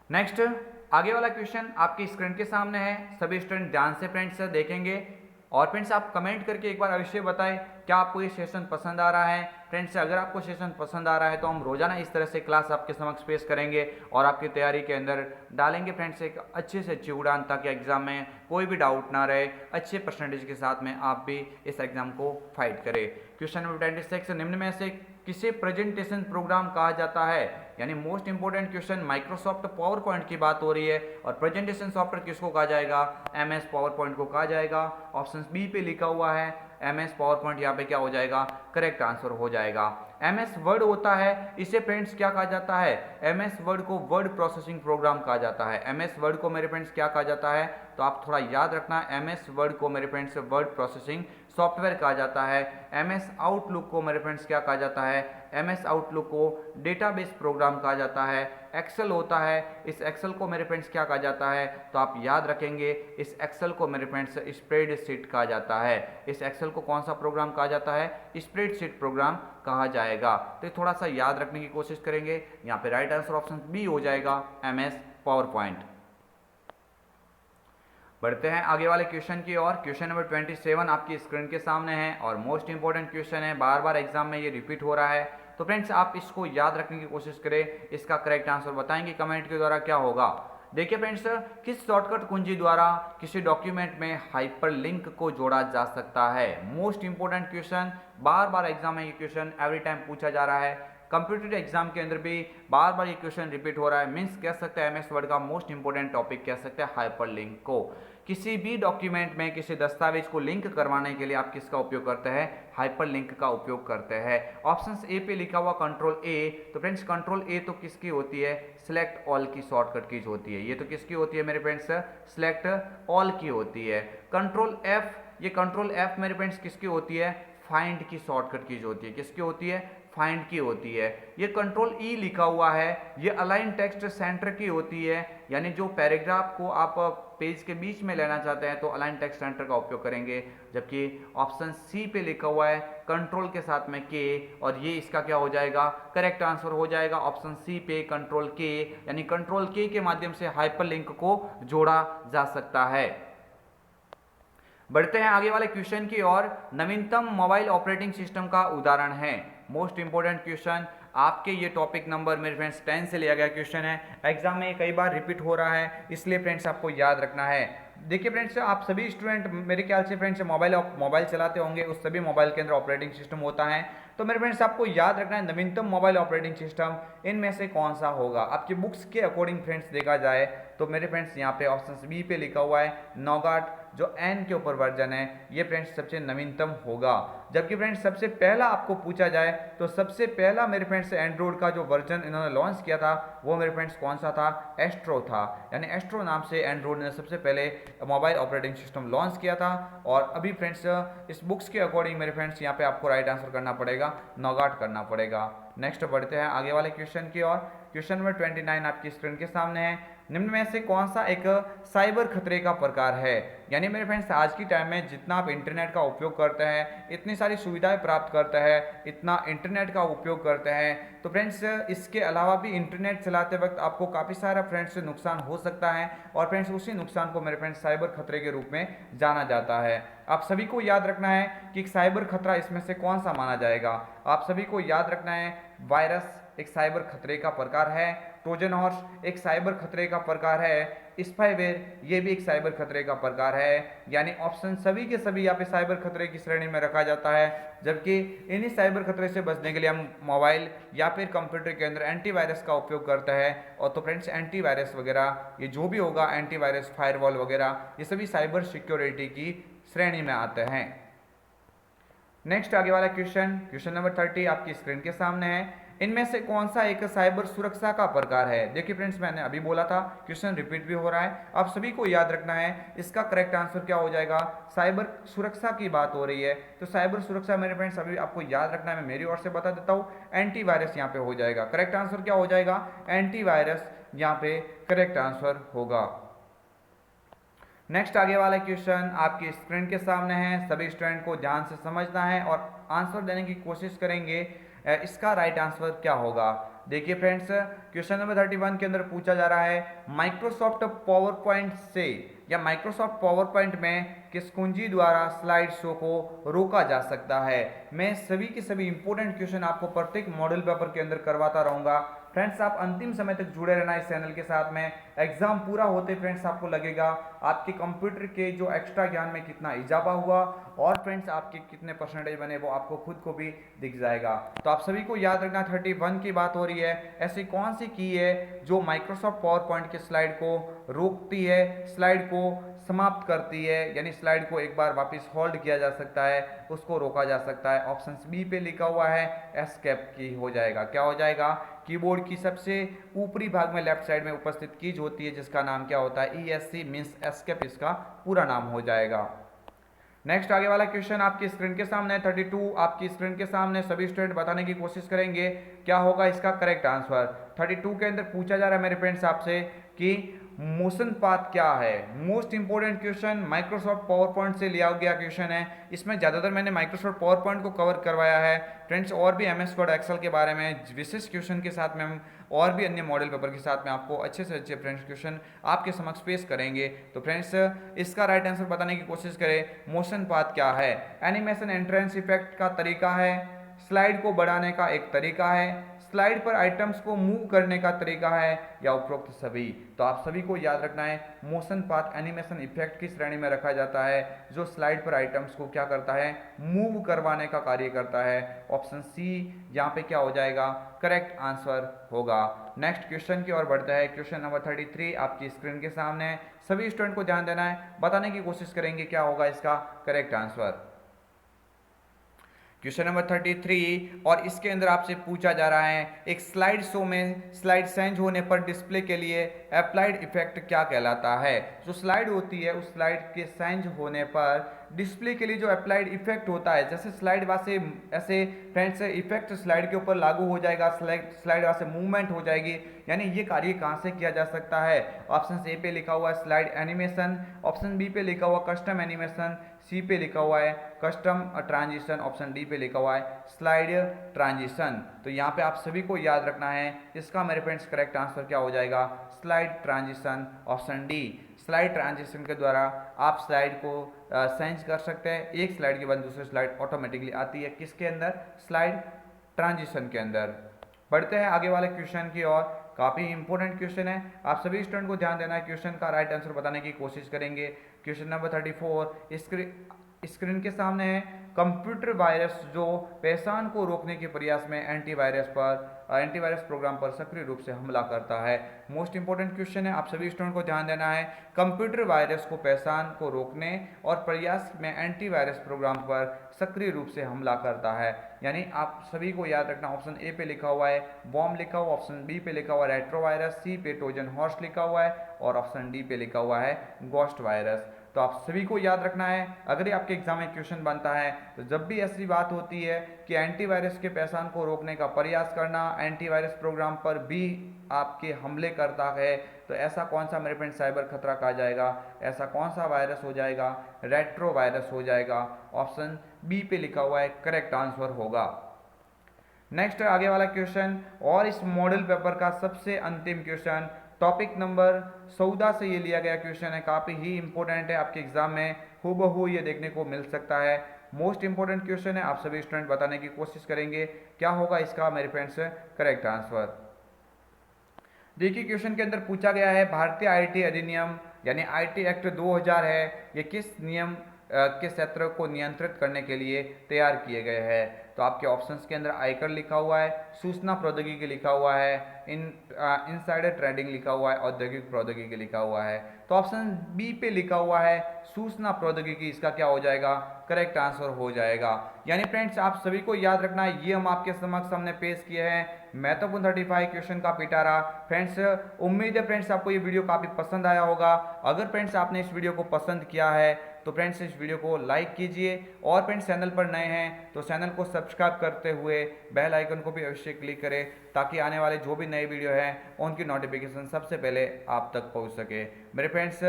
नेक्स्ट आगे वाला क्वेश्चन आपकी स्क्रीन के सामने है, सभी स्टूडेंट ध्यान से फ्रेंड्स देखेंगे और फ्रेंड्स आप कमेंट करके एक बार अवश्य बताएं क्या आपको ये सेशन पसंद आ रहा है। फ्रेंड्स अगर आपको सेशन पसंद आ रहा है तो हम रोजाना इस तरह से क्लास आपके समक्ष पेश करेंगे और आपकी तैयारी के अंदर डालेंगे फ्रेंड्स एक अच्छे से अच्छी उड़ान, ताकि एग्जाम में कोई भी डाउट ना रहे, अच्छे परसेंटेज के साथ में आप भी इस एग्जाम को फाइट करें। क्वेश्चन नंबर 26, निम्न में से किसे प्रेजेंटेशन प्रोग्राम कहा जाता है। यानी most important question, Microsoft power point की बात हो रही है और प्रेजेंटेशन सॉफ्टवेयर किसको कहा जाएगा, MS पावर पॉइंट को कहा जाएगा। ऑप्शन बी पे लिखा हुआ है MS पावर पॉइंट, यहाँ पे क्या हो जाएगा करेक्ट आंसर हो जाएगा। MS वर्ड होता है, इसे फ्रेंड्स क्या कहा जाता है, MS वर्ड को वर्ड प्रोसेसिंग प्रोग्राम कहा जाता है। MS वर्ड को मेरे फ्रेंड्स क्या कहा जाता है, तो आप थोड़ा याद रखना, MS वर्ड को मेरे फ्रेंड्स वर्ड प्रोसेसिंग सॉफ्टवेयर कहा जाता है। MS आउटलुक को मेरे फ्रेंड्स क्या कहा जाता है, MS आउटलुक को डेटाबेस प्रोग्राम कहा जाता है। एक्सेल होता है, इस एक्सेल को मेरे फ्रेंड्स क्या कहा जाता है, तो आप याद रखेंगे इस एक्सेल को मेरे फ्रेंड्स स्प्रेडशीट कहा जाता है। इस एक्सेल को कौन सा प्रोग्राम कहा जाता है, स्प्रेडशीट प्रोग्राम कहा जाएगा। तो थोड़ा सा याद रखने की कोशिश करेंगे। यहाँ पे राइट आंसर ऑप्शन बी हो जाएगा MS पावर पॉइंट। बढ़ते हैं आगे वाले क्वेश्चन की ओर। क्वेश्चन नंबर 27 आपकी स्क्रीन के सामने है और मोस्ट इंपोर्टेंट क्वेश्चन है, बार बार एग्जाम में ये रिपीट हो रहा है, तो फ्रेंड्स आप इसको याद रखने की कोशिश करें। इसका करेक्ट आंसर बताएंगे कमेंट के द्वारा क्या होगा। देखिए फ्रेंड्स, किस शॉर्टकट कुंजी द्वारा किसी डॉक्यूमेंट में हाइपरलिंक को जोड़ा जा सकता है। मोस्ट इंपोर्टेंट क्वेश्चन, बार बार एग्जाम में ये क्वेश्चन एवरी टाइम पूछा जा रहा है, कंप्यूटर एग्जाम के अंदर भी बार बार ये क्वेश्चन रिपीट हो रहा है। मीन्स कह सकते हैं MS वर्ड का मोस्ट इंपोर्टेंट टॉपिक कह सकते हैं हाइपरलिंक को। किसी भी डॉक्यूमेंट में किसी दस्तावेज को लिंक करवाने के लिए आप किसका उपयोग करते हैं, हाइपरलिंक का उपयोग करते हैं। ऑप्शन ए पे लिखा हुआ कंट्रोल ए, तो फ्रेंड्स कंट्रोल ए तो किसकी होती है, सिलेक्ट ऑल की शॉर्टकट कीज होती है। ये तो किसकी होती है मेरे फ्रेंड्स, सिलेक्ट ऑल की होती है। कंट्रोल एफ, ये कंट्रोल एफ मेरे फ्रेंड्स किसकी होती है, फाइंड की शॉर्टकट कीज होती है। किसकी होती है, फाइंड की होती है। ये कंट्रोल ई लिखा हुआ है, ये अलाइन टेक्स्ट सेंटर की होती है। यानी जो पैराग्राफ को आप पेज के बीच में लेना चाहते हैं तो अलाइन टेक्स्ट सेंटर का उपयोग करेंगे। जबकि ऑप्शन सी पे लिखा हुआ है कंट्रोल के साथ में के, और ये इसका क्या हो जाएगा करेक्ट आंसर हो जाएगा ऑप्शन सी पे कंट्रोल के। यानी कंट्रोल के माध्यम से हाइपरलिंक को जोड़ा जा सकता है। बढ़ते हैं आगे वाले क्वेश्चन की ओर। नवीनतम मोबाइल ऑपरेटिंग सिस्टम का उदाहरण है। मोस्ट इंपोर्टेंट क्वेश्चन, आपके ये टॉपिक नंबर मेरे फ्रेंड्स 10 से लिया गया क्वेश्चन है, एग्जाम में कई बार रिपीट हो रहा है, इसलिए फ्रेंड्स आपको याद रखना है। देखिए फ्रेंड्स, आप सभी स्टूडेंट मेरे ख्याल से फ्रेंड्स मोबाइल चलाते होंगे, उस सभी मोबाइल के अंदर ऑपरेटिंग सिस्टम होता है। तो मेरे फ्रेंड्स आपको याद रखना है नवीनतम मोबाइल ऑपरेटिंग सिस्टम इनमें से कौन सा होगा। आपकी बुक्स के अकॉर्डिंग फ्रेंड्स देखा जाए तो मेरे फ्रेंड्स यहाँ पे ऑप्शन बी पे लिखा हुआ है नौगाट, जो N के ऊपर वर्जन है, ये फ्रेंड्स सबसे नवीनतम होगा। जबकि फ्रेंड्स सबसे पहला आपको पूछा जाए तो सबसे पहला मेरे फ्रेंड्स एंड्रॉइड का जो वर्जन इन्होंने लॉन्च किया था वो मेरे फ्रेंड्स कौन सा था, एस्ट्रो था। यानी एस्ट्रो नाम से एंड्रॉइड ने सबसे पहले मोबाइल ऑपरेटिंग सिस्टम लॉन्च किया था। और अभी फ्रेंड्स इस बुक्स के अकॉर्डिंग मेरे फ्रेंड्स यहाँ पे आपको राइट आंसर करना पड़ेगा, नौगाट करना पड़ेगा। नेक्स्ट बढ़ते हैं आगे वाले क्वेश्चन की ओर। क्वेश्चन नंबर 29 आपकी स्क्रीन के सामने है। निम्न में से कौन सा एक साइबर खतरे का प्रकार है। यानी मेरे फ्रेंड्स आज की टाइम में जितना आप इंटरनेट का उपयोग करते हैं, इतनी सारी सुविधाएं प्राप्त करते हैं, इतना इंटरनेट का उपयोग करते हैं, तो फ्रेंड्स इसके अलावा भी इंटरनेट चलाते वक्त आपको काफ़ी सारा फ्रेंड्स नुकसान हो सकता है। और फ्रेंड्स उसी नुकसान को मेरे फ्रेंड्स साइबर खतरे के रूप में जाना जाता है। आप सभी को याद रखना है कि साइबर खतरा इसमें से कौन सा माना जाएगा। आप सभी को याद रखना है वायरस, एक साइबर खतरे का प्रकार है, ट्रोजन हॉर्स एक साइबर खतरे का प्रकार है, स्पाईवेयर ये भी एक साइबर खतरे का प्रकार है। यानी ऑप्शन सभी के सभी यहाँ पे साइबर खतरे की श्रेणी में रखा जाता है, जबकि इन्हीं साइबर खतरे से बचने के लिए हम मोबाइल या फिर कंप्यूटर के अंदर एंटीवायरस का उपयोग करते हैं। और तो फ्रेंड्स एंटीवायरस वगैरह ये जो भी होगा, एंटीवायरस, फायरवॉल वगैरह, ये सभी साइबर सिक्योरिटी की श्रेणी में आते हैं। नेक्स्ट आगे वाला क्वेश्चन नंबर 30 आपकी स्क्रीन के सामने है। इनमें से कौन सा एक साइबर सुरक्षा का प्रकार है? देखिए फ्रेंड्स, मैंने अभी बोला था, क्वेश्चन रिपीट भी हो रहा है, आप सभी को याद रखना है। इसका करेक्ट आंसर क्या हो जाएगा? साइबर सुरक्षा की बात हो रही है, तो साइबर सुरक्षा मेरे फ्रेंड्स अभी आपको याद रखना है, मैं मेरी ओर से बता देता हूँ, एंटीवायरस यहाँ पे हो जाएगा। करेक्ट आंसर क्या हो जाएगा? एंटीवायरस यहाँ पे करेक्ट आंसर होगा। नेक्स्ट आगे वाला क्वेश्चन आपकी स्क्रीन के सामने है, सभी स्टूडेंट को ध्यान से समझना है और आंसर देने की कोशिश करेंगे। इसका राइट आंसर क्या होगा? देखिए फ्रेंड्स, क्वेश्चन नंबर 31 के अंदर पूछा जा रहा है, माइक्रोसॉफ्ट पावर पॉइंट से या माइक्रोसॉफ्ट पावर पॉइंट में किस कुंजी द्वारा स्लाइड शो को रोका जा सकता है? मैं सभी के सभी इंपॉर्टेंट क्वेश्चन आपको प्रत्येक मॉडल पेपर के अंदर करवाता रहूंगा। फ्रेंड्स, आप अंतिम समय तक जुड़े रहना इस चैनल के साथ में। एग्जाम पूरा होते फ्रेंड्स आपको लगेगा आपके कंप्यूटर के जो एक्स्ट्रा ज्ञान में कितना इजाफा हुआ और फ्रेंड्स आपके कितने परसेंटेज बने, वो आपको खुद को भी दिख जाएगा। तो आप सभी को याद रखना, 31 की बात हो रही है, ऐसी कौन सी की है जो माइक्रोसॉफ्ट पावर पॉइंट के स्लाइड को रोकती है, स्लाइड को समाप्त करती है, यानी स्लाइड को एक बार वापस होल्ड किया जा सकता है, उसको रोका जा सकता है। ऑप्शन बी पे लिखा हुआ है, एस्केप की हो जाएगा। क्या हो जाएगा? कीबोर्ड की सबसे ऊपरी भाग में लेफ्ट साइड में उपस्थित कीज होती है, जिसका नाम क्या होता है? ESC मीन्स एस्केप, इसका पूरा नाम हो जाएगा। नेक्स्ट आगे वाला क्वेश्चन आपकी स्क्रीन के सामने 32 आपकी स्क्रीन के सामने, सभी स्टूडेंट बताने की कोशिश करेंगे क्या होगा इसका करेक्ट आंसर। 32 के अंदर पूछा जा रहा है मेरे फ्रेंड्स आपसे कि मोशन पाथ क्या है। Most important question, Microsoft power point से लिया गया क्वेश्चन है। इसमें ज़्यादातर मैंने माइक्रोसॉफ्ट पावर पॉइंट को कवर करवाया है फ्रेंड्स, और भी MS वर्ड एक्सेल के बारे में विशेष क्वेश्चन के साथ में हम और भी अन्य मॉडल पेपर के साथ में आपको अच्छे से अच्छे फ्रेंड्स क्वेश्चन आपके समक्ष पेश करेंगे। तो फ्रेंड्स, इसका राइट आंसर बताने की कोशिश करें। मोशन पाथ क्या है? एनिमेशन एंट्रेंस इफेक्ट का तरीका है, स्लाइड को बढ़ाने का एक तरीका है, स्लाइड पर आइटम्स को मूव करने का तरीका है, या उपरोक्त सभी। तो आप सभी को याद रखना है, मोशन पाथ एनिमेशन इफेक्ट की श्रेणी में रखा जाता है, जो स्लाइड पर आइटम्स को क्या करता है? मूव करवाने का कार्य करता है। ऑप्शन सी यहाँ पे क्या हो जाएगा? करेक्ट आंसर होगा। नेक्स्ट क्वेश्चन की ओर बढ़ता है, क्वेश्चन नंबर 33 आपकी स्क्रीन के सामने, सभी स्टूडेंट को ध्यान देना है, बताने की कोशिश करेंगे क्या होगा इसका करेक्ट आंसर। क्वेश्चन नंबर 33 और इसके अंदर आपसे पूछा जा रहा है, एक स्लाइड शो में स्लाइड चेंज होने पर डिस्प्ले के लिए अप्लाइड इफेक्ट क्या कहलाता है? जो स्लाइड होती है उस स्लाइड के चेंज होने पर डिस्प्ले के लिए जो अप्लाइड इफेक्ट होता है, जैसे स्लाइड वहाँ ऐसे फ्रेंड्स इफेक्ट स्लाइड के ऊपर लागू हो जाएगा, स्लाइड वहाँ से मूवमेंट हो जाएगी, यानी ये कार्य कहाँ से किया जा सकता है? ऑप्शन ए पे लिखा हुआ है स्लाइड एनिमेशन, ऑप्शन बी पे लिखा हुआ कस्टम एनिमेशन, सी पे लिखा हुआ है कस्टम ट्रांजिशन, ऑप्शन डी पे लिखा हुआ है स्लाइड ट्रांजिशन। तो यहाँ पे आप सभी को याद रखना है, इसका मेरे फ्रेंड्स करेक्ट आंसर क्या हो जाएगा? Slide transition, option D. Slide transition के द्वारा आप स्लाइड को चेंज कर सकते हैं, एक स्लाइड के बाद दूसरी स्लाइड ऑटोमेटिकली आती है, किसके अंदर? स्लाइड ट्रांजिशन के अंदर। बढ़ते हैं आगे वाले क्वेश्चन की ओर, काफ़ी इंपॉर्टेंट क्वेश्चन है, आप सभी स्टूडेंट को ध्यान देना है, क्वेश्चन का राइट आंसर बताने की कोशिश करेंगे। क्वेश्चन नंबर 34 स्क्रीन के सामने है, कंप्यूटर वायरस जो पहचान को रोकने के प्रयास में एंटीवायरस प्रोग्राम पर सक्रिय रूप से हमला करता है। मोस्ट इंपोर्टेंट क्वेश्चन है, आप सभी स्टूडेंट को ध्यान देना है, कंप्यूटर वायरस को पहचान को रोकने और प्रयास में एंटीवायरस प्रोग्राम पर सक्रिय रूप से हमला करता है। यानी आप सभी को याद रखना, ऑप्शन ए पे लिखा हुआ है बॉम्ब लिखा हुआ, ऑप्शन बी पे लिखा हुआ है रेट्रोवायरस, सी पे ट्रोजन हॉर्स लिखा हुआ है और ऑप्शन डी पे लिखा हुआ है घोस्ट वायरस। तो आप सभी को याद रखना है, अगर ये आपके एग्जाम में क्वेश्चन बनता है तो जब भी ऐसी बात होती है कि एंटीवायरस के पहचान को रोकने का प्रयास करना, एंटीवायरस प्रोग्राम पर भी आपके हमले करता है, तो ऐसा कौन सा मेरे फ्रेंड साइबर खतरा कहा जाएगा? ऐसा कौन सा वायरस हो जाएगा? रेट्रो वायरस हो जाएगा। ऑप्शन बी पे लिखा हुआ है करेक्ट आंसर होगा। नेक्स्ट आगे वाला क्वेश्चन और इस मॉडल पेपर का सबसे अंतिम क्वेश्चन, टॉपिक नंबर 14 से ये लिया गया क्वेश्चन है, काफ़ी ही इंपॉर्टेंट है, आपके एग्जाम में हूबहू ये देखने को मिल सकता है। मोस्ट इंपॉर्टेंट क्वेश्चन है, आप सभी स्टूडेंट बताने की कोशिश करेंगे क्या होगा इसका मेरे फ्रेंड्स करेक्ट आंसर। देखिए क्वेश्चन के अंदर पूछा गया है भारतीय आईटी अधिनियम यानी आईटी एक्ट 2000 है, ये किस नियम के क्षेत्र को नियंत्रित करने के लिए तैयार किए गए हैं। तो आपके ऑप्शंस के अंदर आयकर लिखा हुआ है, सूचना प्रौद्योगिकी लिखा हुआ है, इनसाइडर ट्रेडिंग लिखा हुआ है, औद्योगिक प्रौद्योगिकी लिखा हुआ है। तो ऑप्शन बी पे लिखा हुआ है सूचना प्रौद्योगिकी, इसका क्या हो जाएगा करेक्ट आंसर हो जाएगा। यानी फ्रेंड्स आप सभी को याद रखना है, ये हम आपके समक्ष हमने पेश किए हैं महत्वपूर्ण 35 क्वेश्चन का पिटारा। फ्रेंड्स उम्मीद है फ्रेंड्स आपको ये वीडियो काफ़ी पसंद आया होगा। अगर फ्रेंड्स आपने इस वीडियो को पसंद किया है तो फ्रेंड्स इस वीडियो को लाइक कीजिए, और फ्रेंड्स चैनल पर नए हैं तो चैनल को सब्सक्राइब करते हुए बेल आइकन को भी अवश्य क्लिक करें, ताकि आने वाले जो भी नए वीडियो हैं उनकी नोटिफिकेशन सबसे पहले आप तक पहुंच सके। मेरे फ्रेंड्स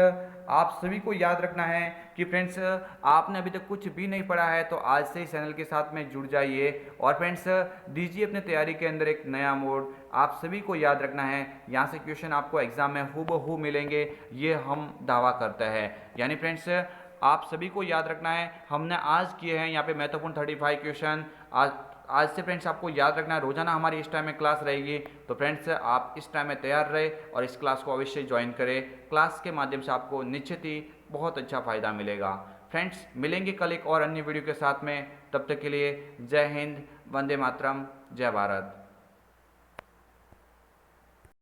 आप सभी को याद रखना है कि फ्रेंड्स आपने अभी तक कुछ भी नहीं पढ़ा है तो आज से ही चैनल के साथ में जुड़ जाइए, और फ्रेंड्स दीजिए अपने तैयारी के अंदर एक नया मोड। आप सभी को याद रखना है यहाँ से क्वेश्चन आपको एग्जाम में हूबहू मिलेंगे, ये हम दावा करते हैं। यानी फ्रेंड्स आप सभी को याद रखना है, हमने आज किए हैं यहाँ पे महत्वपूर्ण 35 क्वेश्चन। आज से फ्रेंड्स आपको याद रखना है रोजाना हमारी इस टाइम में क्लास रहेगी, तो फ्रेंड्स आप इस टाइम में तैयार रहे और इस क्लास को अवश्य ज्वाइन करें। क्लास के माध्यम से आपको निश्चित ही बहुत अच्छा फायदा मिलेगा। फ्रेंड्स मिलेंगे कल एक और अन्य वीडियो के साथ में, तब तक के लिए जय हिंद, वंदे मातरम, जय भारत।